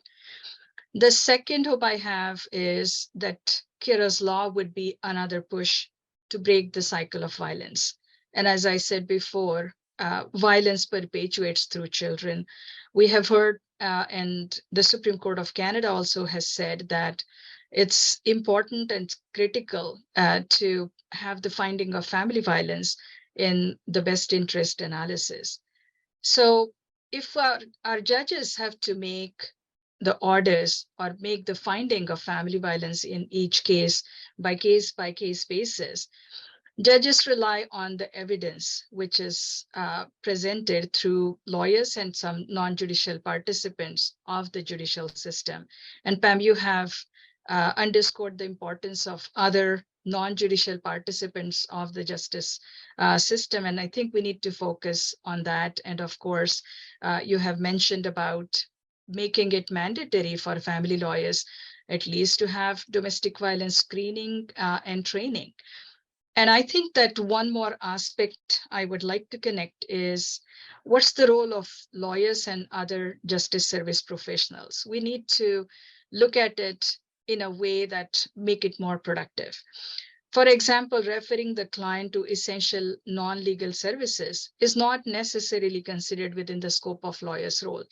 The second hope I have is that Keira's law would be another push to break the cycle of violence. And as I said before, violence perpetuates through children. We have heard, and the Supreme Court of Canada also has said that it's important and critical to have the finding of family violence in the best interest analysis. So if our judges have to make the orders or make the finding of family violence in each case by case basis, judges rely on the evidence which is presented through lawyers and some non-judicial participants of the judicial system. And Pam, you have underscored the importance of other non-judicial participants of the justice system. And I think we need to focus on that. And of course, you have mentioned about making it mandatory for family lawyers, at least to have domestic violence screening and training. And I think that one more aspect I would like to connect is what's the role of lawyers and other justice service professionals? We need to look at it in a way that make it more productive. For example, referring the client to essential non-legal services is not necessarily considered within the scope of lawyers' role.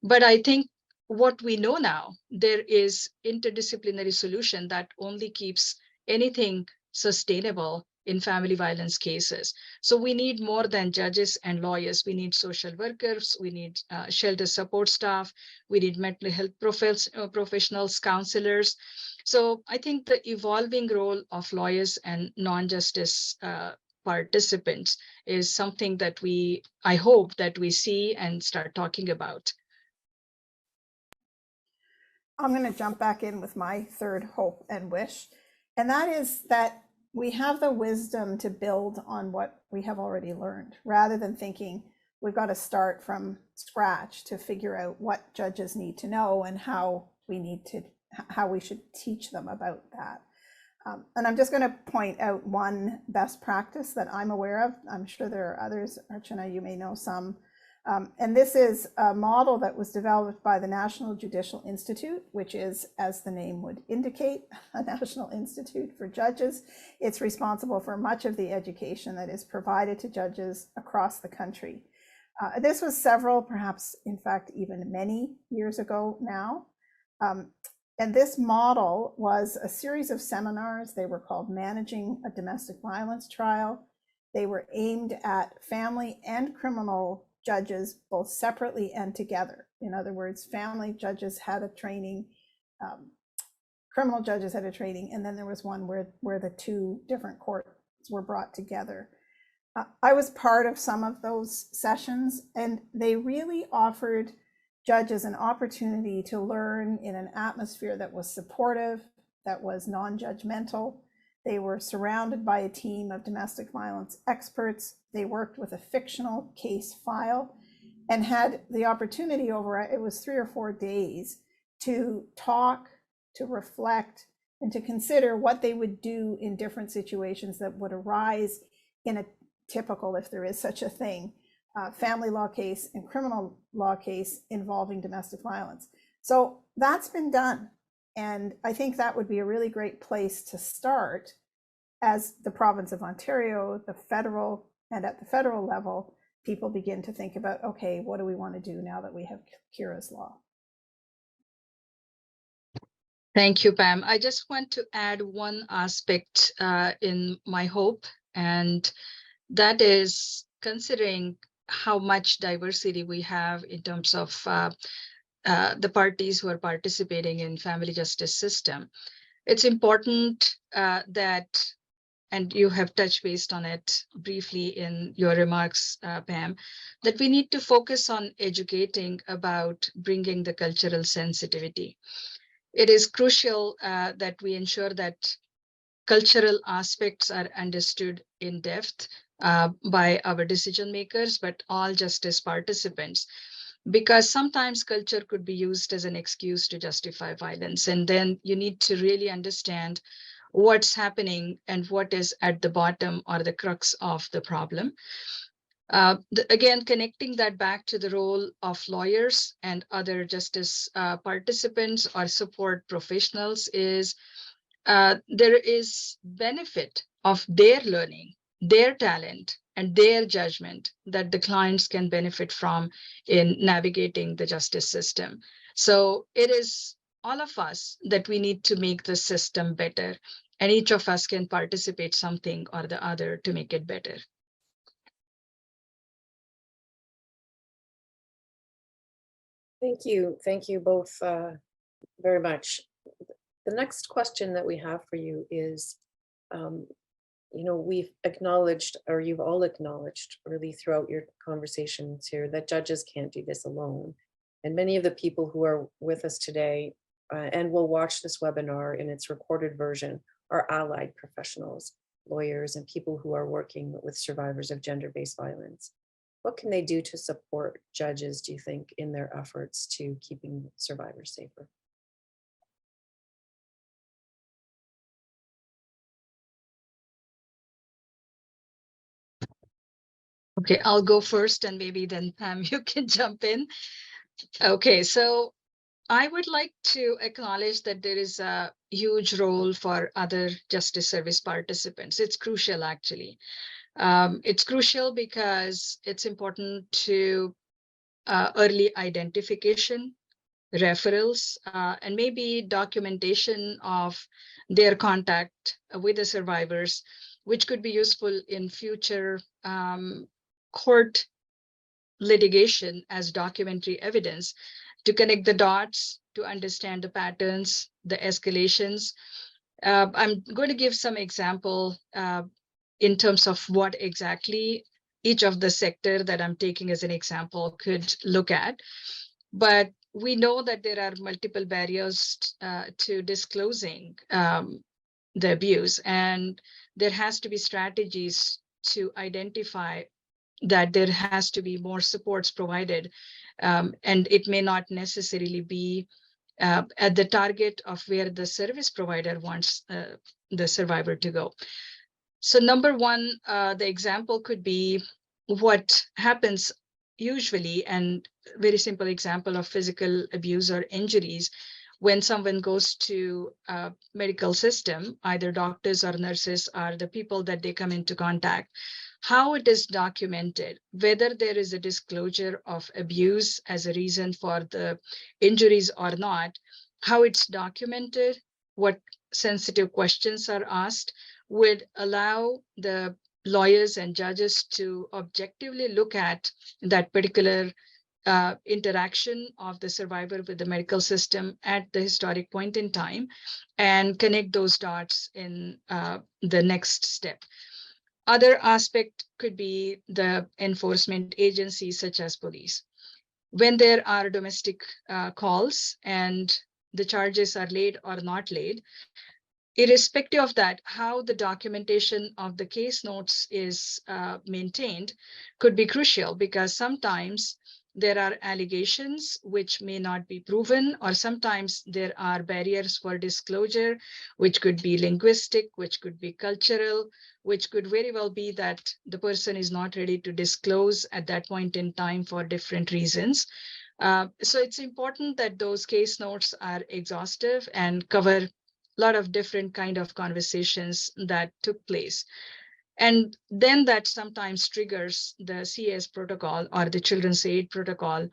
But I think what we know now, there is interdisciplinary solution that only keeps anything sustainable in family violence cases. So we need more than judges and lawyers. We need social workers, we need shelter support staff, we need mental health professionals, counselors. So I think the evolving role of lawyers and non-justice participants is something that I hope that we see and start talking about. I'm going to jump back in with my third hope and wish, and that is that we have the wisdom to build on what we have already learned, rather than thinking we've got to start from scratch to figure out what judges need to know and how we should teach them about that. And I'm just going to point out one best practice that I'm aware of. I'm sure there are others. Archana, you may know some. And this is a model that was developed by the National Judicial Institute, which is, as the name would indicate, a national institute for judges. It's responsible for much of the education that is provided to judges across the country. This was several, perhaps in fact, even many years ago now. And this model was a series of seminars. They were called Managing a Domestic Violence Trial. They were aimed at family and criminal judges, both separately and together. In other words, family judges had a training, criminal judges had a training, and then there was one where the two different courts were brought together. I was part of some of those sessions, and they really offered judges an opportunity to learn in an atmosphere that was supportive, that was non-judgmental. They were surrounded by a team of domestic violence experts. They worked with a fictional case file and had the opportunity over, it was 3 or 4 days, to talk, to reflect, and to consider what they would do in different situations that would arise in a typical, if there is such a thing, family law case and criminal law case involving domestic violence. So that's been done. And I think that would be a really great place to start as the province of Ontario, the federal, and at the federal level, people begin to think about, okay, what do we want to do now that we have Keira's law? Thank you, Pam. I just want to add one aspect in my hope, and that is considering how much diversity we have in terms of the parties who are participating in family justice system. It's important that, and you have touched based on it briefly in your remarks, Pam, that we need to focus on educating about bringing the cultural sensitivity. It is crucial that we ensure that cultural aspects are understood in depth by our decision makers, but all justice participants, because sometimes culture could be used as an excuse to justify violence. And then you need to really understand what's happening and what is at the bottom or the crux of the problem. Again, connecting that back to the role of lawyers and other justice participants or support professionals is there is benefit of their learning, their talent, and their judgment that the clients can benefit from in navigating the justice system. So it is all of us that we need to make the system better, and each of us can participate something or the other to make it better. Thank you both very much. The next question that we have for you is, we've acknowledged, or you've all acknowledged really throughout your conversations here, that judges can't do this alone. And many of the people who are with us today and will watch this webinar in its recorded version are allied professionals, lawyers, and people who are working with survivors of gender-based violence. What can they do to support judges, do you think, in their efforts to keeping survivors safer? Okay, I'll go first and maybe then Pam, you can jump in. Okay, so I would like to acknowledge that there is a huge role for other justice service participants. It's crucial, actually. It's crucial because it's important to early identification, referrals, and maybe documentation of their contact with the survivors, which could be useful in future court litigation as documentary evidence to connect the dots, to understand the patterns, the escalations. I'm going to give some example in terms of what exactly each of the sector that I'm taking as an example could look at. But we know that there are multiple barriers to disclosing the abuse, and there has to be strategies to identify that there has to be more supports provided, and it may not necessarily be at the target of where the service provider wants the survivor to go. So number one, the example could be what happens usually, and very simple example of physical abuse or injuries, when someone goes to a medical system, either doctors or nurses are the people that they come into contact, how it is documented, whether there is a disclosure of abuse as a reason for the injuries or not, how it's documented, what sensitive questions are asked, would allow the lawyers and judges to objectively look at that particular interaction of the survivor with the medical system at the historic point in time and connect those dots in the next step. Other aspect could be the enforcement agencies such as police. When there are domestic calls and the charges are laid or not laid, irrespective of that, how the documentation of the case notes is maintained could be crucial, because sometimes there are allegations which may not be proven, or sometimes there are barriers for disclosure, which could be linguistic, which could be cultural, which could very well be that the person is not ready to disclose at that point in time for different reasons. So it's important that those case notes are exhaustive and cover a lot of different kind of conversations that took place. And then that sometimes triggers the CS protocol or the Children's Aid protocol.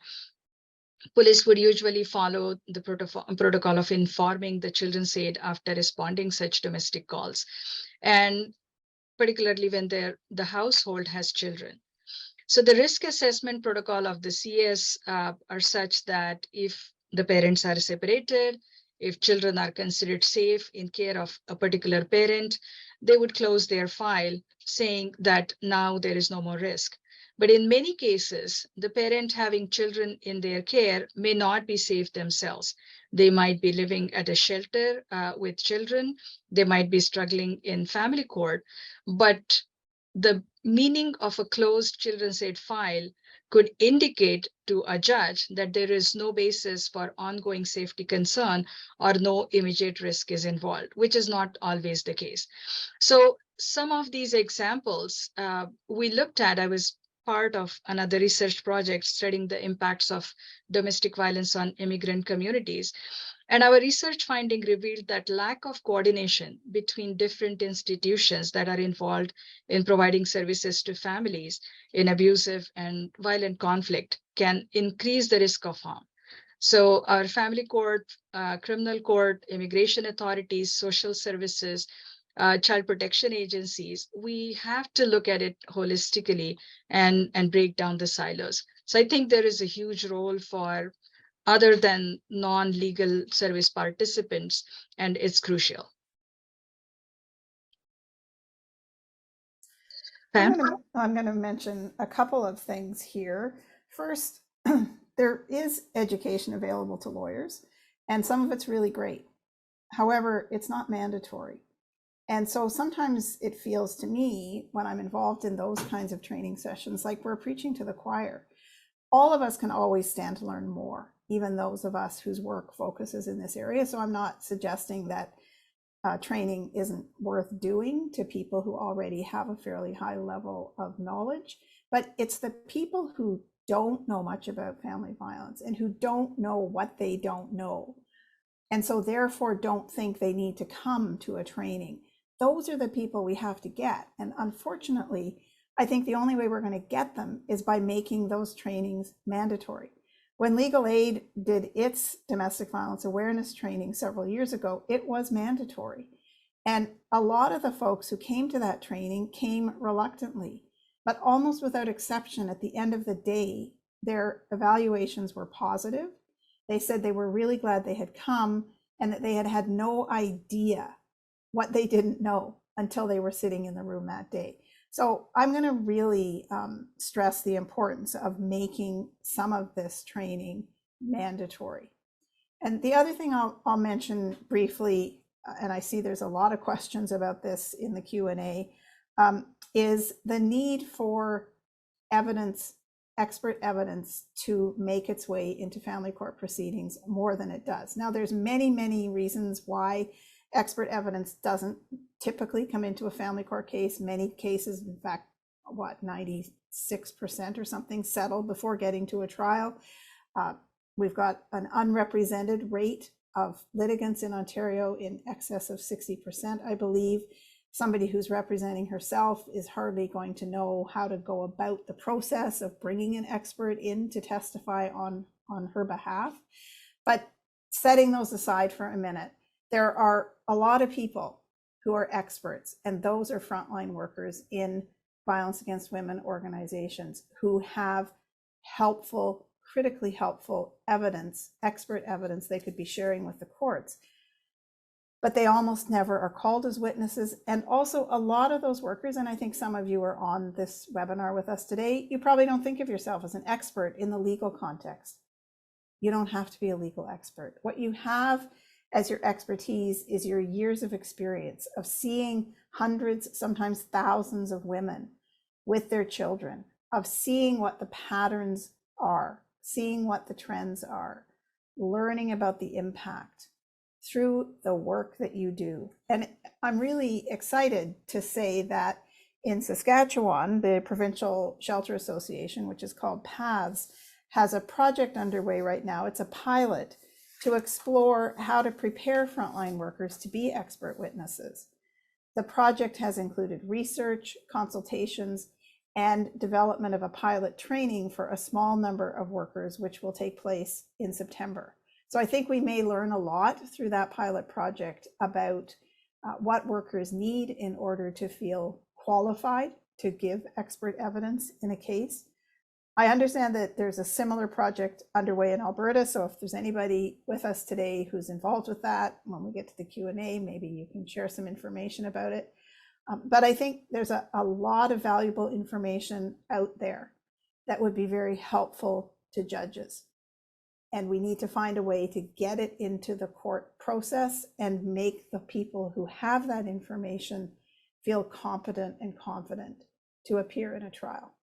Police would usually follow the protocol of informing the Children's Aid after responding such domestic calls, and particularly when the household has children. So the risk assessment protocol of the CS are such that if the parents are separated, if children are considered safe in care of a particular parent, they would close their file saying that now there is no more risk. But in many cases, the parent having children in their care may not be safe themselves. They might be living at a shelter with children. They might be struggling in family court, but the meaning of a closed Children's Aid file could indicate to a judge that there is no basis for ongoing safety concern or no immediate risk is involved, which is not always the case. So some of these examples we looked at, I was part of another research project studying the impacts of domestic violence on immigrant communities. And our research finding revealed that lack of coordination between different institutions that are involved in providing services to families in abusive and violent conflict can increase the risk of harm. So our family court, criminal court, immigration authorities, social services, child protection agencies, we have to look at it holistically and break down the silos. So I think there is a huge role for other than non-legal service participants, and it's crucial. Pam? I'm going to mention a couple of things here. First, there is education available to lawyers, and some of it's really great. However, it's not mandatory. And so sometimes it feels to me when I'm involved in those kinds of training sessions like we're preaching to the choir. All of us can always stand to learn more, even those of us whose work focuses in this area. So I'm not suggesting that training isn't worth doing to people who already have a fairly high level of knowledge, but it's the people who don't know much about family violence and who don't know what they don't know, and so therefore don't think they need to come to a training. Those are the people we have to get. And unfortunately, I think the only way we're going to get them is by making those trainings mandatory. When Legal Aid did its domestic violence awareness training several years ago, it was mandatory. And a lot of the folks who came to that training came reluctantly, but almost without exception, at the end of the day, their evaluations were positive. They said they were really glad they had come and that they had had no idea what they didn't know until they were sitting in the room that day. So I'm going to really stress the importance of making some of this training mandatory. And the other thing I'll mention briefly, and I see there's a lot of questions about this in the Q&A, is the need for evidence, expert evidence, to make its way into family court proceedings more than it does. Now, there's many, many reasons why expert evidence doesn't typically come into a family court case. Many cases, in fact, 96% or something, settle before getting to a trial. We've got an unrepresented rate of litigants in Ontario in excess of 60%, I believe. Somebody who's representing herself is hardly going to know how to go about the process of bringing an expert in to testify on her behalf. But setting those aside for a minute, there are a lot of people who are experts, and those are frontline workers in violence against women organizations who have helpful, critically helpful evidence, expert evidence they could be sharing with the courts. But they almost never are called as witnesses. And also a lot of those workers, and I think some of you are on this webinar with us today, you probably don't think of yourself as an expert in the legal context. You don't have to be a legal expert. What you have as your expertise is your years of experience of seeing hundreds, sometimes thousands of women with their children, of seeing what the patterns are, seeing what the trends are, learning about the impact through the work that you do. And I'm really excited to say that in Saskatchewan, the Provincial Shelter Association, which is called PATHS, has a project underway right now. It's a pilot to explore how to prepare frontline workers to be expert witnesses. The project has included research, consultations, and development of a pilot training for a small number of workers, which will take place in September. So I think we may learn a lot through that pilot project about what workers need in order to feel qualified to give expert evidence in a case. I understand that there's a similar project underway in Alberta, so if there's anybody with us today who's involved with that, when we get to the Q&A, maybe you can share some information about it. But I think there's a lot of valuable information out there that would be very helpful to judges. And we need to find a way to get it into the court process and make the people who have that information feel competent and confident to appear in a trial.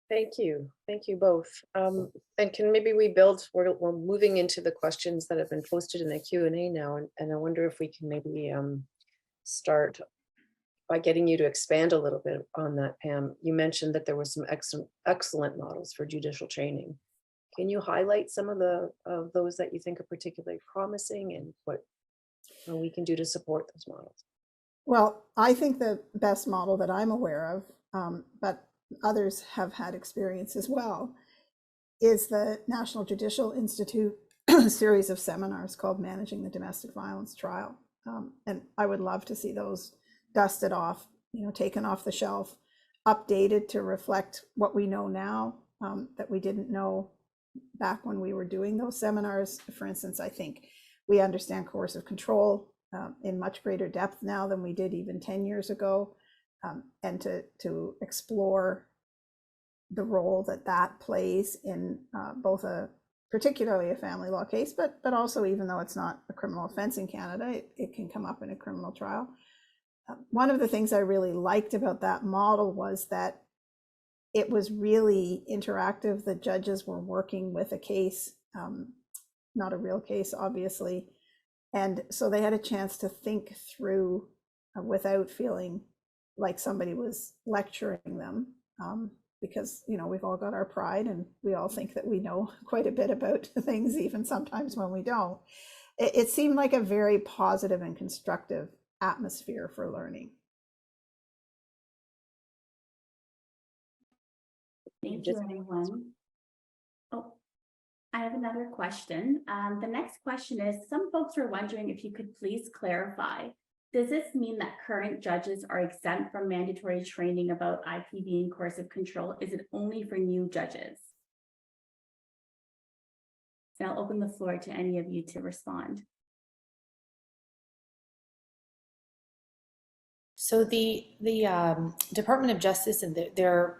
Thank you. Thank you both. And can maybe we build, we're moving into the questions that have been posted in the Q&A now. And I wonder if we can maybe start by getting you to expand a little bit on that, Pam. You mentioned that there was some excellent models for judicial training. Can you highlight some of those that you think are particularly promising and what we can do to support those models? Well, I think the best model that I'm aware of, but others have had experience as well, is the National Judicial Institute series of seminars called Managing the Domestic Violence Trial. And I would love to see those dusted off, taken off the shelf, updated to reflect what we know now that we didn't know back when we were doing those seminars. For instance, I think we understand coercive control in much greater depth now than we did even 10 years ago. And to explore the role that plays in both particularly a family law case, but also, even though it's not a criminal offense in Canada, it can come up in a criminal trial. One of the things I really liked about that model was that it was really interactive. The judges were working with a case, not a real case, obviously. And so they had a chance to think through without feeling like somebody was lecturing them, because we've all got our pride and we all think that we know quite a bit about things, even sometimes when we don't. It seemed like a very positive and constructive atmosphere for learning. Thank you, everyone. Oh, I have another question. The next question is, some folks are wondering if you could please clarify, does this mean that current judges are exempt from mandatory training about IPV and coercive control? Is it only for new judges? And I'll open the floor to any of you to respond. So the Department of Justice, and they're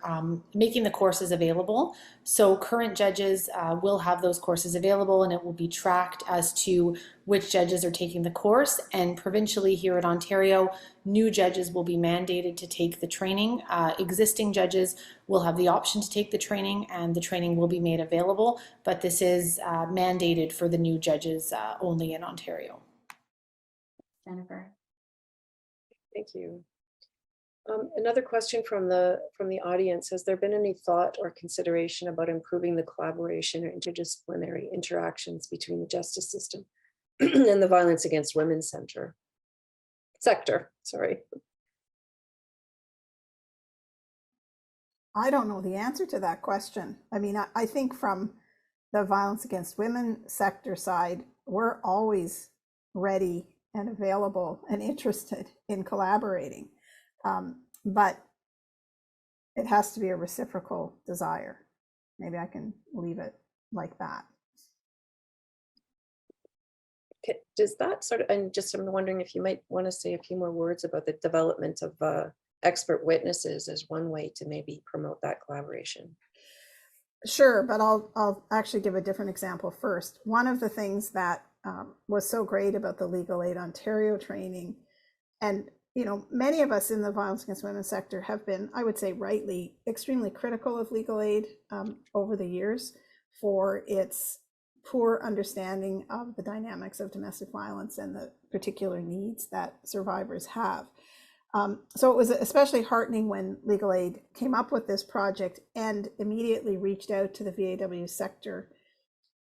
making the courses available. So current judges will have those courses available, and it will be tracked as to which judges are taking the course. And provincially here in Ontario, new judges will be mandated to take the training. Existing judges will have the option to take the training, and the training will be made available. But this is mandated for the new judges only in Ontario. Jennifer. Thank you. Another question from the audience: has there been any thought or consideration about improving the collaboration or interdisciplinary interactions between the justice system and the Violence Against Women sector? Sorry. I don't know the answer to that question. I mean, I think from the Violence Against Women sector side, we're always ready and available and interested in collaborating. But it has to be a reciprocal desire. Maybe I can leave it like that. Does that sort of, and just I'm wondering if you might want to say a few more words about the development of expert witnesses as one way to maybe promote that collaboration. Sure, but I'll actually give a different example first. One of the things that was so great about the Legal Aid Ontario training, and many of us in the violence against women sector have been, I would say rightly, extremely critical of legal aid over the years for its poor understanding of the dynamics of domestic violence and the particular needs that survivors have. So it was especially heartening when Legal Aid came up with this project and immediately reached out to the VAW sector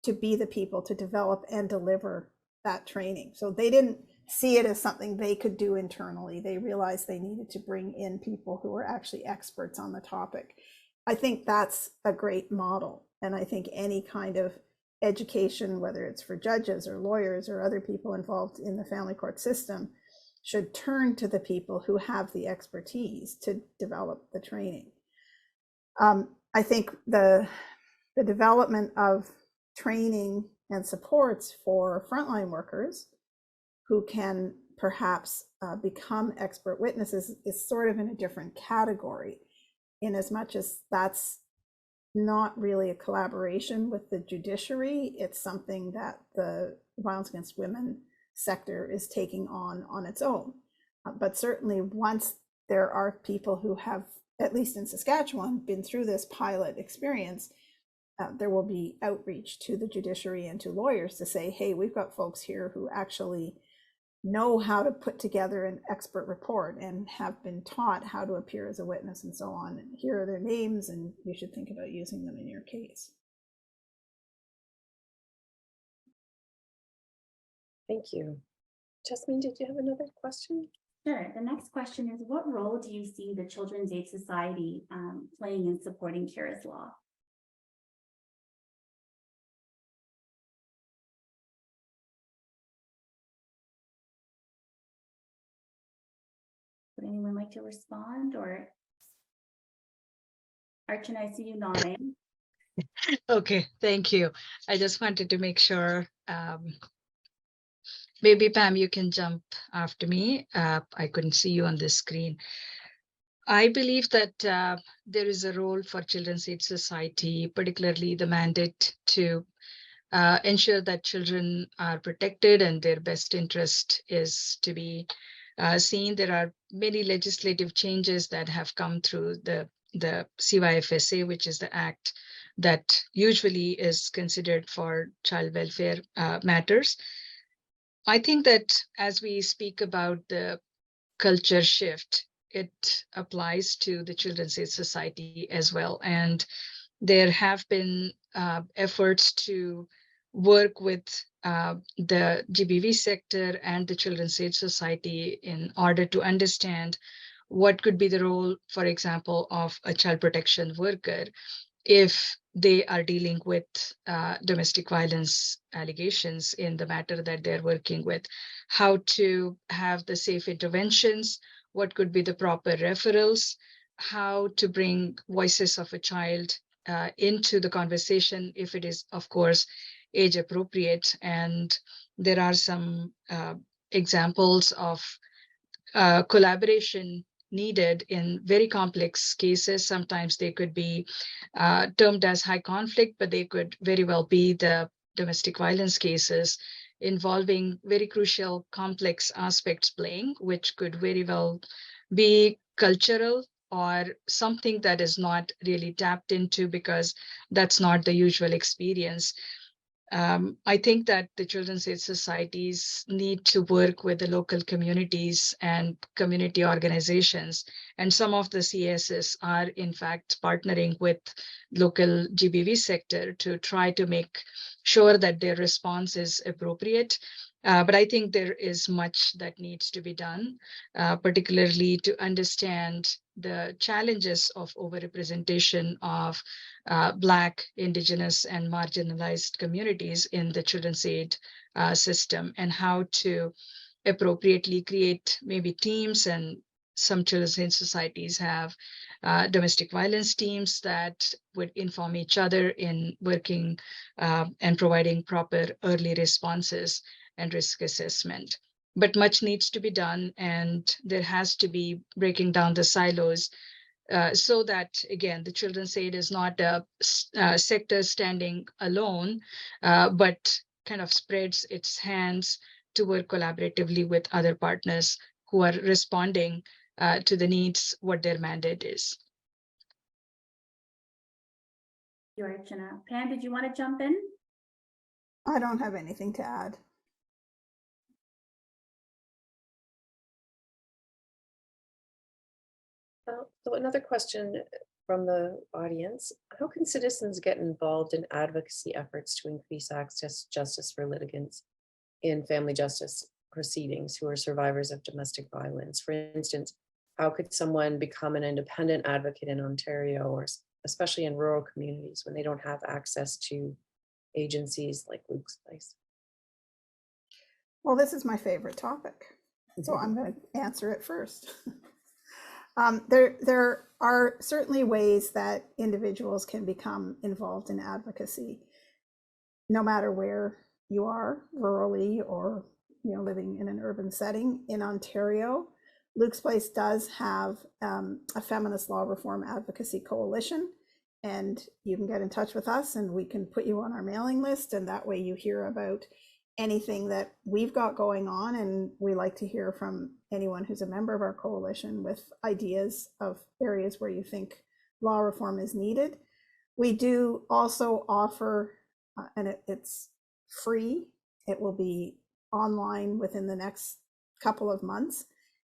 to be the people to develop and deliver that training. So they didn't see it as something they could do internally. They realized they needed to bring in people who were actually experts on the topic. I think that's a great model. And I think any kind of education, whether it's for judges or lawyers or other people involved in the family court system, should turn to the people who have the expertise to develop the training. I think the development of training and supports for frontline workers who can perhaps become expert witnesses is sort of in a different category, in as much as that's not really a collaboration with the judiciary. It's something that the violence against women sector is taking on its own. But certainly once there are people who have, at least in Saskatchewan, been through this pilot experience, there will be outreach to the judiciary and to lawyers to say, hey, we've got folks here who actually know how to put together an expert report and have been taught how to appear as a witness and so on. And here are their names, and you should think about using them in your case. Thank you. Jasmine, did you have another question? Sure. The next question is, what role do you see the Children's Aid Society playing in supporting Keira's law? Would anyone like to respond? Or Archana, I see you nodding. Okay, thank you. I just wanted to make sure, maybe Pam, you can jump after me. I couldn't see you on this screen. I believe that there is a role for Children's Aid Society, particularly the mandate to ensure that children are protected and their best interest is to be seen. There are many legislative changes that have come through the CYFSA, which is the act that usually is considered for child welfare matters. I think that as we speak about the culture shift, it applies to the Children's Aid Society as well. And there have been efforts to work with the GBV sector and the Children's Aid Society in order to understand what could be the role, for example, of a child protection worker if they are dealing with domestic violence allegations in the matter that they're working with, how to have the safe interventions, what could be the proper referrals, how to bring voices of a child into the conversation if it is, of course, age appropriate. And there are some examples of collaboration needed in very complex cases. Sometimes they could be termed as high conflict, but they could very well be the domestic violence cases involving very crucial complex aspects playing, which could very well be cultural or something that is not really tapped into because that's not the usual experience. I think that the Children's Aid Societies need to work with the local communities and community organizations. And some of the CSS are in fact partnering with local GBV sector to try to make sure that their response is appropriate. But I think there is much that needs to be done, particularly to understand the challenges of overrepresentation of Black, Indigenous, and marginalized communities in the Children's Aid system, and how to appropriately create maybe teams. And some Children's Aid societies have domestic violence teams that would inform each other in working and providing proper early responses and risk assessment. But much needs to be done, and there has to be breaking down the silos so that, again, the Children's Aid is not a sector standing alone, but kind of spreads its hands to work collaboratively with other partners who are responding to the needs, what their mandate is. Archana. Pam, did you want to jump in? I don't have anything to add. So another question from the audience: how can citizens get involved in advocacy efforts to increase access to justice for litigants in family justice proceedings who are survivors of domestic violence? For instance, how could someone become an independent advocate in Ontario, or especially in rural communities when they don't have access to agencies like Luke's Place? Well, this is my favorite topic, so I'm going to answer it first. There are certainly ways that individuals can become involved in advocacy, no matter where you are, rurally or living in an urban setting. In Ontario, Luke's Place does have a feminist law reform advocacy coalition, and you can get in touch with us and we can put you on our mailing list, and that way you hear about anything that we've got going on. And we like to hear from anyone who's a member of our coalition with ideas of areas where you think law reform is needed. We do also offer, and it's free, it will be online within the next couple of months,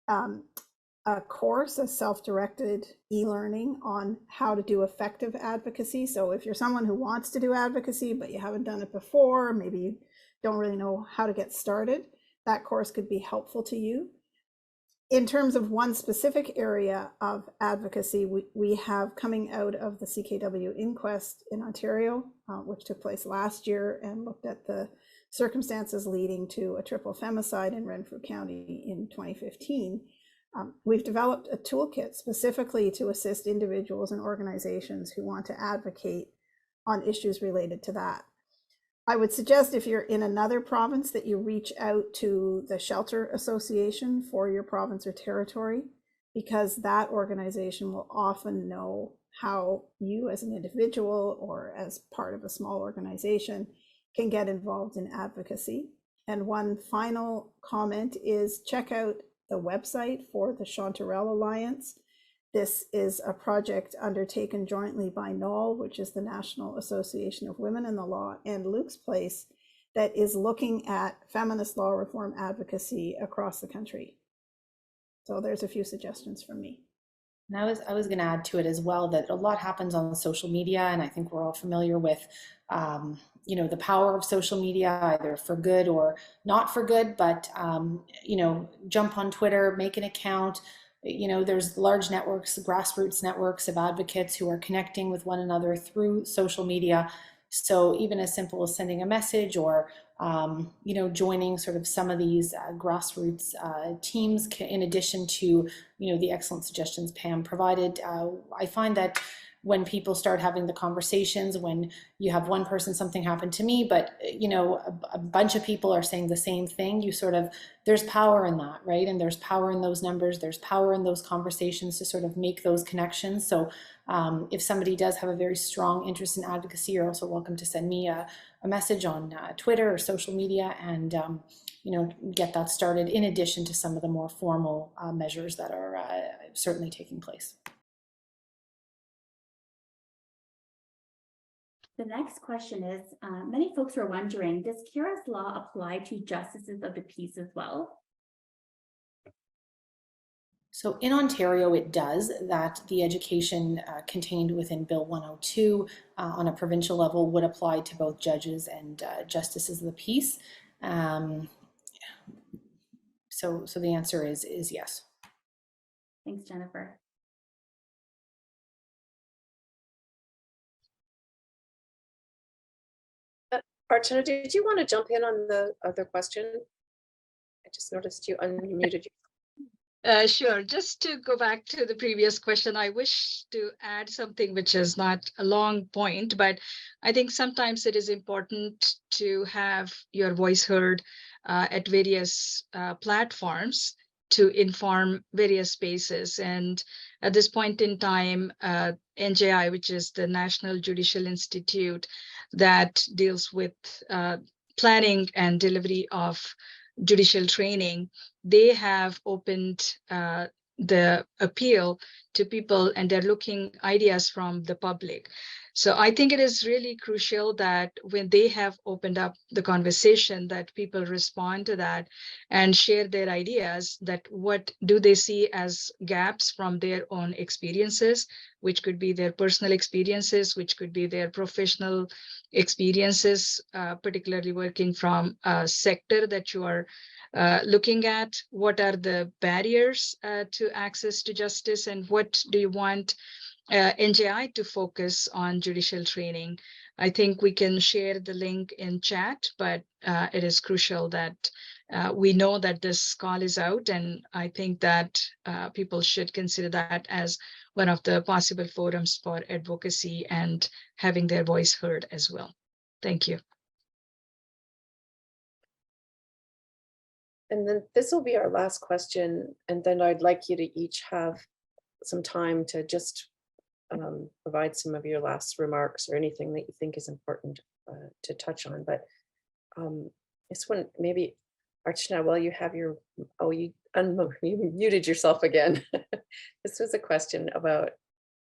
a course, a self-directed e-learning on how to do effective advocacy. So if you're someone who wants to do advocacy, but you haven't done it before, maybe you don't really know how to get started, that course could be helpful to you. In terms of one specific area of advocacy, we have, coming out of the CKW inquest in Ontario, which took place last year and looked at the circumstances leading to a triple femicide in Renfrew County in 2015. We've developed a toolkit specifically to assist individuals and organizations who want to advocate on issues related to that. I would suggest, if you're in another province, that you reach out to the Shelter Association for your province or territory, because that organization will often know how you as an individual or as part of a small organization can get involved in advocacy. And one final comment is, check out the website for the Chanterelle Alliance. This is a project undertaken jointly by NOL, which is the National Association of Women in the Law, and Luke's Place, that is looking at feminist law reform advocacy across the country. So there's a few suggestions from me. And I was going to add to it as well that a lot happens on social media, and I think we're all familiar with the power of social media, either for good or not for good. But jump on Twitter, make an account. There's large networks, grassroots networks of advocates who are connecting with one another through social media. So even as simple as sending a message or, joining sort of some of these grassroots teams, in addition to, the excellent suggestions Pam provided. I find that when people start having the conversations, when you have one person, something happened to me, but a bunch of people are saying the same thing, there's power in that, right? And there's power in those numbers, there's power in those conversations to sort of make those connections. So if somebody does have a very strong interest in advocacy, you're also welcome to send me a message on Twitter or social media, and get that started, in addition to some of the more formal measures that are certainly taking place. The next question is, many folks are wondering, does Keira's law apply to justices of the peace as well? So in Ontario, it does. That the education contained within Bill 102 on a provincial level would apply to both judges and justices of the peace. So the answer is yes. Thanks, Jennifer. Archana, did you want to jump in on the other question? I just noticed you unmuted. Sure. Just to go back to the previous question, I wish to add something which is not a long point, but I think sometimes it is important to have your voice heard at various platforms to inform various spaces. And at this point in time, NJI, which is the National Judicial Institute that deals with planning and delivery of judicial training, they have opened the appeal to people, and they're looking ideas from the public. So I think it is really crucial that when they have opened up the conversation, that people respond to that and share their ideas, that what do they see as gaps from their own experiences, which could be their personal experiences, which could be their professional experiences, particularly working from a sector that you are looking at. What are the barriers to access to justice, and what do you want NJI to focus on judicial training? I think we can share the link in chat, but it is crucial that we know that this call is out, and I think that people should consider that as one of the possible forums for advocacy and having their voice heard as well. Thank you. And then this will be our last question. And then I'd like you to each have some time to just provide some of your last remarks or anything that you think is important to touch on. But this one, maybe Archana, while you have your, you muted yourself again. This was a question about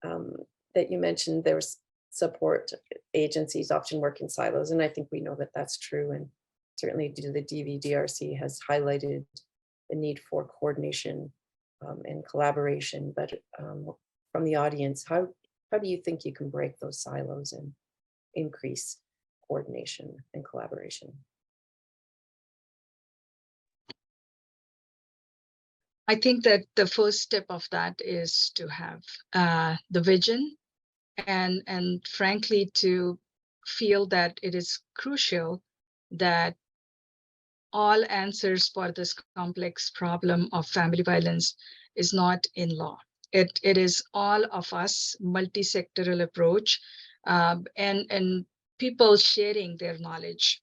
that you mentioned there was support agencies often work in silos. And I think we know that that's true. And certainly the DVDRC has highlighted the need for coordination and collaboration. But from the audience, how do you think you can break those silos and increase coordination and collaboration? I think that the first step of that is to have the vision and frankly, to feel that it is crucial that all answers for this complex problem of family violence is not in law. It is all of us, multi-sectoral approach, and people sharing their knowledge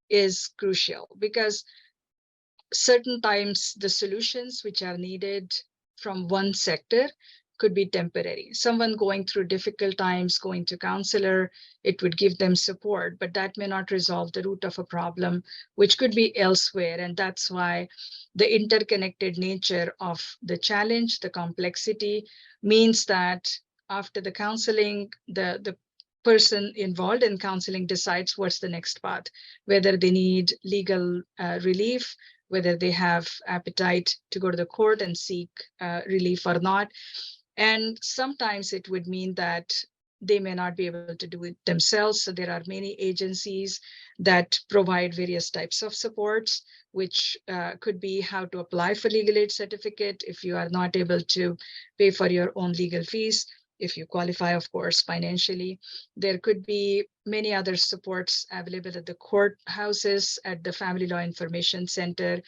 is crucial, because certain times the solutions which are needed from one sector could be temporary. Someone going through difficult times, going to counselor, it would give them support, but that may not resolve the root of a problem, which could be elsewhere. And that's why the interconnected nature of the challenge, the complexity, means that after the counseling, the person involved in counseling decides what's the next path, whether they need legal relief, whether they have appetite to go to the court and seek relief or not. And sometimes it would mean that they may not be able to do it themselves. So there are many agencies that provide various types of supports, which could be how to apply for legal aid certificate if you are not able to pay for your own legal fees, if you qualify, of course, financially. There could be many other supports available at the courthouses, at the Family Law Information Center,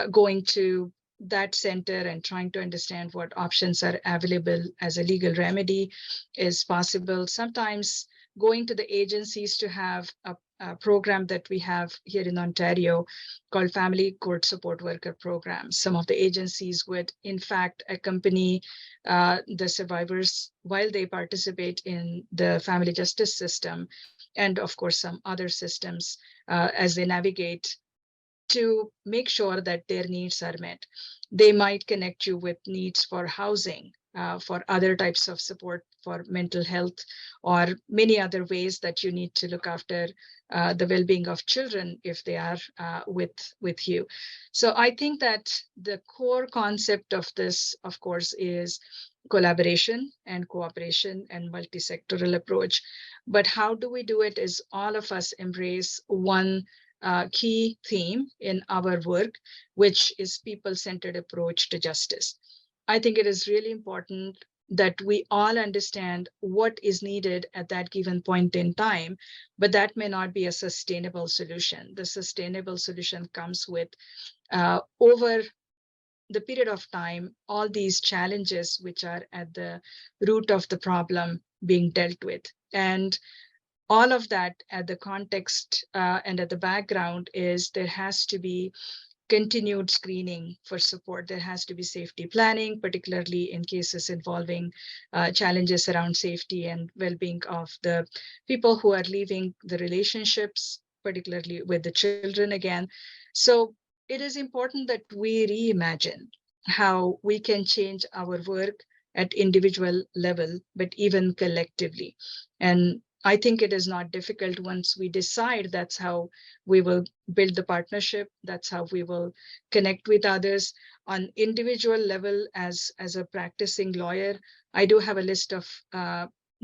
going to that center and trying to understand what options are available as a legal remedy is possible. Sometimes going to the agencies to have a program that we have here in Ontario called Family Court Support Worker Program. Some of the agencies would, in fact, accompany the survivors while they participate in the family justice system, and of course, some other systems as they navigate to make sure that their needs are met. They might connect you with needs for housing, for other types of support for mental health, or many other ways that you need to look after the well-being of children if they are with you. So I think that the core concept of this, of course, is collaboration and cooperation and multi-sectoral approach. But how do we do it is all of us embrace one key theme in our work, which is people-centered approach to justice. I think it is really important that we all understand what is needed at that given point in time, but that may not be a sustainable solution. The sustainable solution comes with over the period of time, all these challenges which are at the root of the problem being dealt with. And all of that at the context and at the background is there has to be continued screening for support. There has to be safety planning, particularly in cases involving challenges around safety and well-being of the people who are leaving the relationships, particularly with the children again. So it is important that we reimagine how we can change our work at individual level, but even collectively. And I think it is not difficult once we decide that's how we will build the partnership. That's how we will connect with others on individual level. As a practicing lawyer, I do have a list of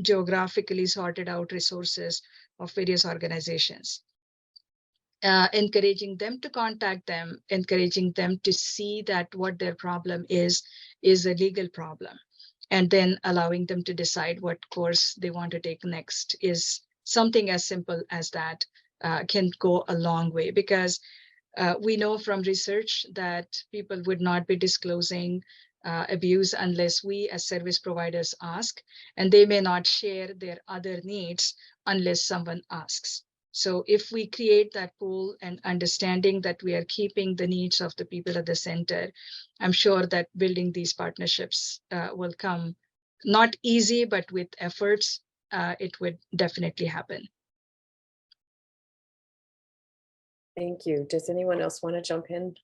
geographically sorted out resources of various organizations. Encouraging them to contact them, encouraging them to see that what their problem is a legal problem, and then allowing them to decide what course they want to take next. Is something as simple as that can go a long way, because we know from research that people would not be disclosing abuse unless we as service providers ask, and they may not share their other needs unless someone asks. So if we create that pool and understanding that we are keeping the needs of the people at the center, I'm sure that building these partnerships will come not easy, but with efforts, it would definitely happen. Thank you. Does anyone else want to jump in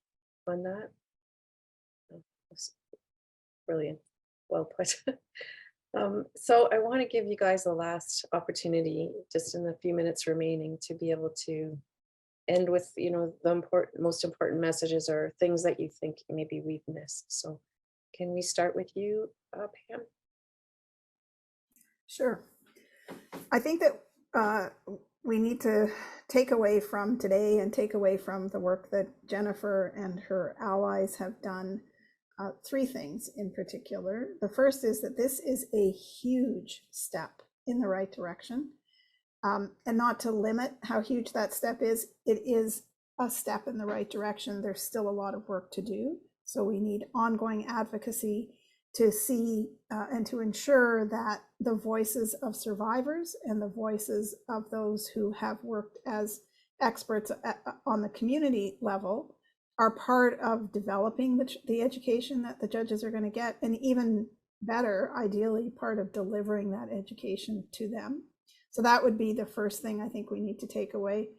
on that? Brilliant. Well put. So I want to give you guys the last opportunity, just in the few minutes remaining, to be able to end with, the most important messages or things that you think maybe we've missed. So can we start with you, Pam? Sure. I think that we need to take away from today and take away from the work that Jennifer and her allies have done three things in particular. The first is that this is a huge step in the right direction. And not to limit how huge that step is, it is a step in the right direction. There's still a lot of work to do. So we need ongoing advocacy to see and to ensure that the voices of survivors and the voices of those who have worked as experts on the community level are part of developing the education that the judges are going to get, and even better, ideally, part of delivering that education to them. So that would be the first thing I think we need to take away.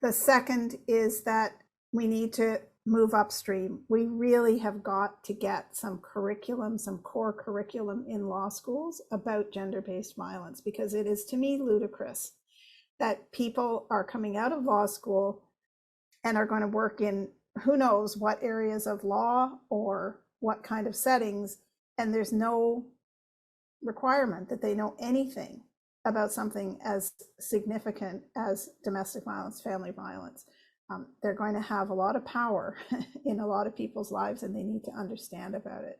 The second is that we need to move upstream. We really have got to get some curriculum, some core curriculum in law schools about gender-based violence, because it is, to me, ludicrous that people are coming out of law school and are going to work in who knows what areas of law or what kind of settings, and there's no requirement that they know anything about something as significant as domestic violence, family violence. They're going to have a lot of power in a lot of people's lives, and they need to understand about it.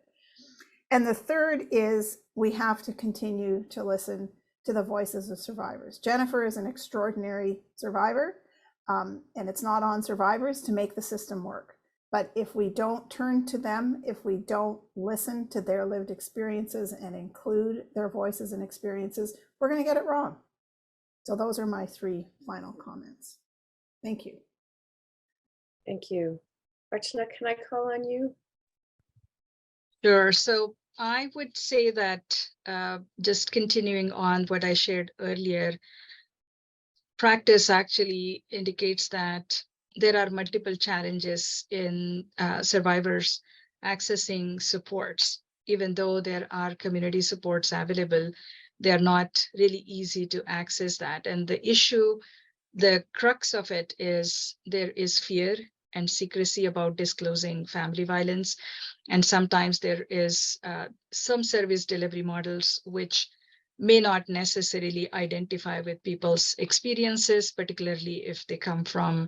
And the third is we have to continue to listen to the voices of survivors. Jennifer is an extraordinary survivor, and it's not on survivors to make the system work. But if we don't turn to them, if we don't listen to their lived experiences and include their voices and experiences, we're going to get it wrong. So those are my three final comments. Thank you. Thank you. Archana, can I call on you? Sure. So I would say that just continuing on what I shared earlier, practice actually indicates that there are multiple challenges in survivors accessing supports. Even though there are community supports available, they are not really easy to access that. And the issue, the crux of it is there is fear and secrecy about disclosing family violence. And sometimes there is some service delivery models which may not necessarily identify with people's experiences, particularly if they come from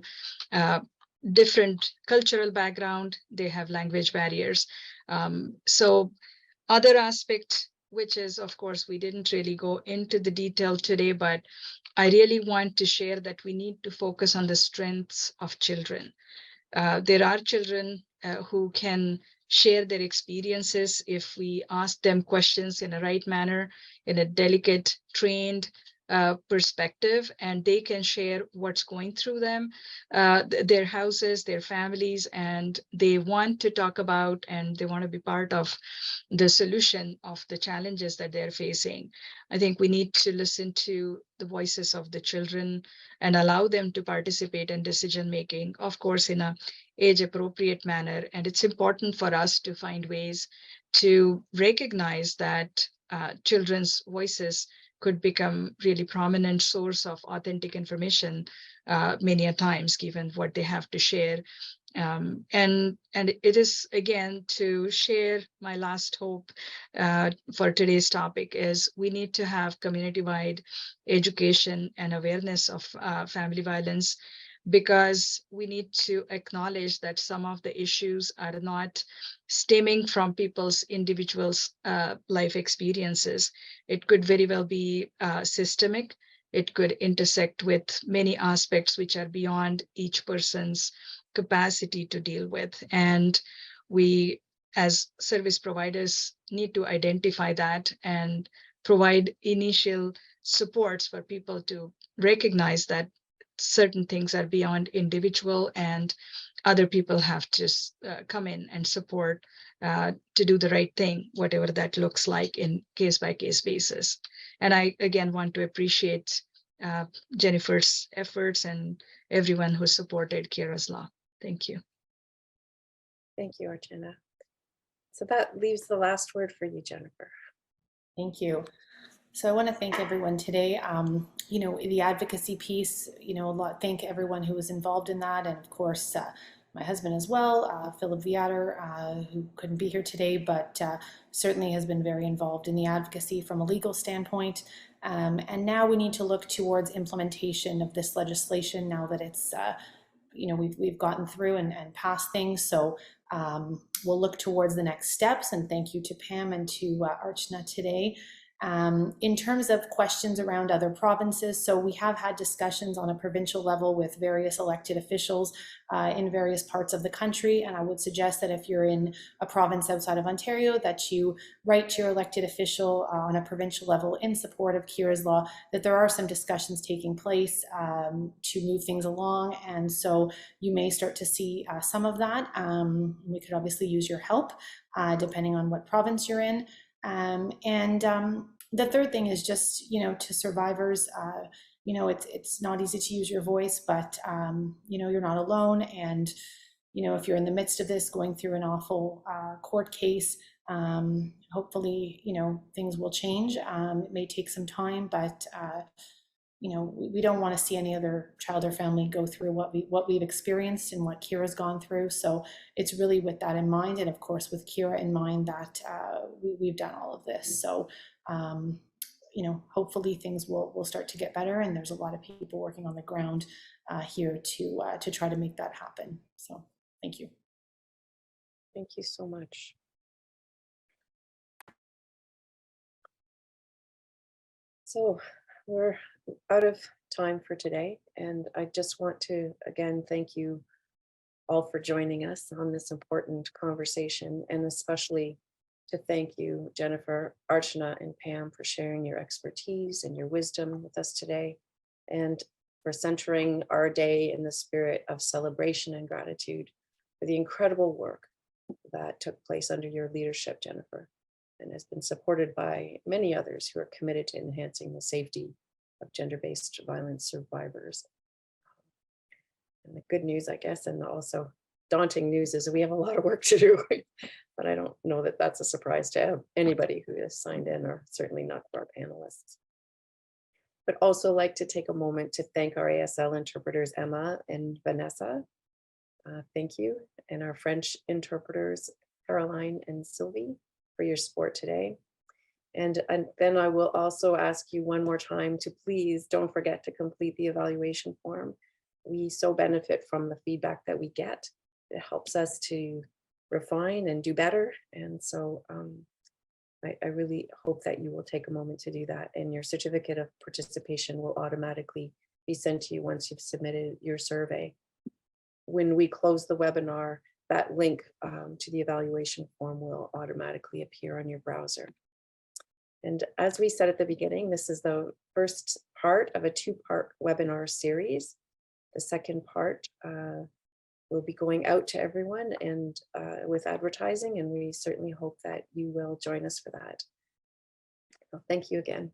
different cultural background, they have language barriers. So other aspect, which is, of course, we didn't really go into the detail today, but I really want to share that we need to focus on the strengths of children. There are children who can share their experiences if we ask them questions in a right manner, in a delicate, trained, perspective, and they can share what's going through them, their houses, their families, and they want to talk about and they want to be part of the solution of the challenges that they're facing. I think we need to listen to the voices of the children and allow them to participate in decision making, of course, in a age appropriate manner. And it's important for us to find ways to recognize that children's voices could become really prominent source of authentic information many a times, given what they have to share. And it is, again, to share my last hope for today's topic is we need to have community-wide education and awareness of family violence, because we need to acknowledge that some of the issues are not stemming from people's individuals' life experiences. It could very well be systemic. It could intersect with many aspects which are beyond each person's capacity to deal with. And we, as service providers, need to identify that and provide initial supports for people to recognize that certain things are beyond individual and other people have to come in and support to do the right thing, whatever that looks like in case-by-case basis. And I, again, want to appreciate Jennifer's efforts and everyone who supported Keira's law. Thank you. Thank you, Archana. So that leaves the last word for you, Jennifer. Thank you. So I want to thank everyone today. You know, the advocacy piece, you know, thank everyone who was involved in that. And of course, my husband as well, Philip Viator, who couldn't be here today, but certainly has been very involved in the advocacy from a legal standpoint. And now we need to look towards implementation of this legislation now that it's, you know, we've gotten through and passed things. So we'll look towards the next steps. And thank you to Pam and to Archana today. In terms of questions around other provinces, so we have had discussions on a provincial level with various elected officials in various parts of the country, and I would suggest that if you're in a province outside of Ontario, that you write to your elected official on a provincial level in support of Keira's law, that there are some discussions taking place to move things along, and so you may start to see some of that. We could obviously use your help depending on what province you're in. The third thing is just, you know, to survivors, you know, it's not easy to use your voice, but, you know, you're not alone. And, you know, if you're in the midst of this, going through an awful court case, hopefully, you know, things will change. It may take some time, but, you know, we don't want to see any other child or family go through what we've experienced and what Keira's gone through. So it's really with that in mind, and of course with Keira in mind, that we've done all of this. So you know, hopefully things will start to get better, and there's a lot of people working on the ground here to try to make that happen. So thank you. Thank you so much. So we're out of time for today, and I just want to again thank you all for joining us on this important conversation, and especially to thank you, Jennifer, Archana, and Pam, for sharing your expertise and your wisdom with us today, and for centering our day in the spirit of celebration and gratitude for the incredible work that took place under your leadership, Jennifer, and has been supported by many others who are committed to enhancing the safety of gender-based violence survivors. And the good news, I guess, and also daunting news, is we have a lot of work to do, but I don't know that that's a surprise to anybody who has signed in, or certainly not to our panelists. But also like to take a moment to thank our ASL interpreters, Emma and Vanessa. Thank you. And our French interpreters, Caroline and Sylvie, for your support today. And then I will also ask you one more time to please don't forget to complete the evaluation form. We so benefit from the feedback that we get. It helps us to refine and do better. And so I really hope that you will take a moment to do that. And your certificate of participation will automatically be sent to you once you've submitted your survey. When we close the webinar, that link to the evaluation form will automatically appear on your browser. And as we said at the beginning, this is the first part of a two-part webinar series. The second part will be going out to everyone and with advertising, and we certainly hope that you will join us for that. Well, thank you again.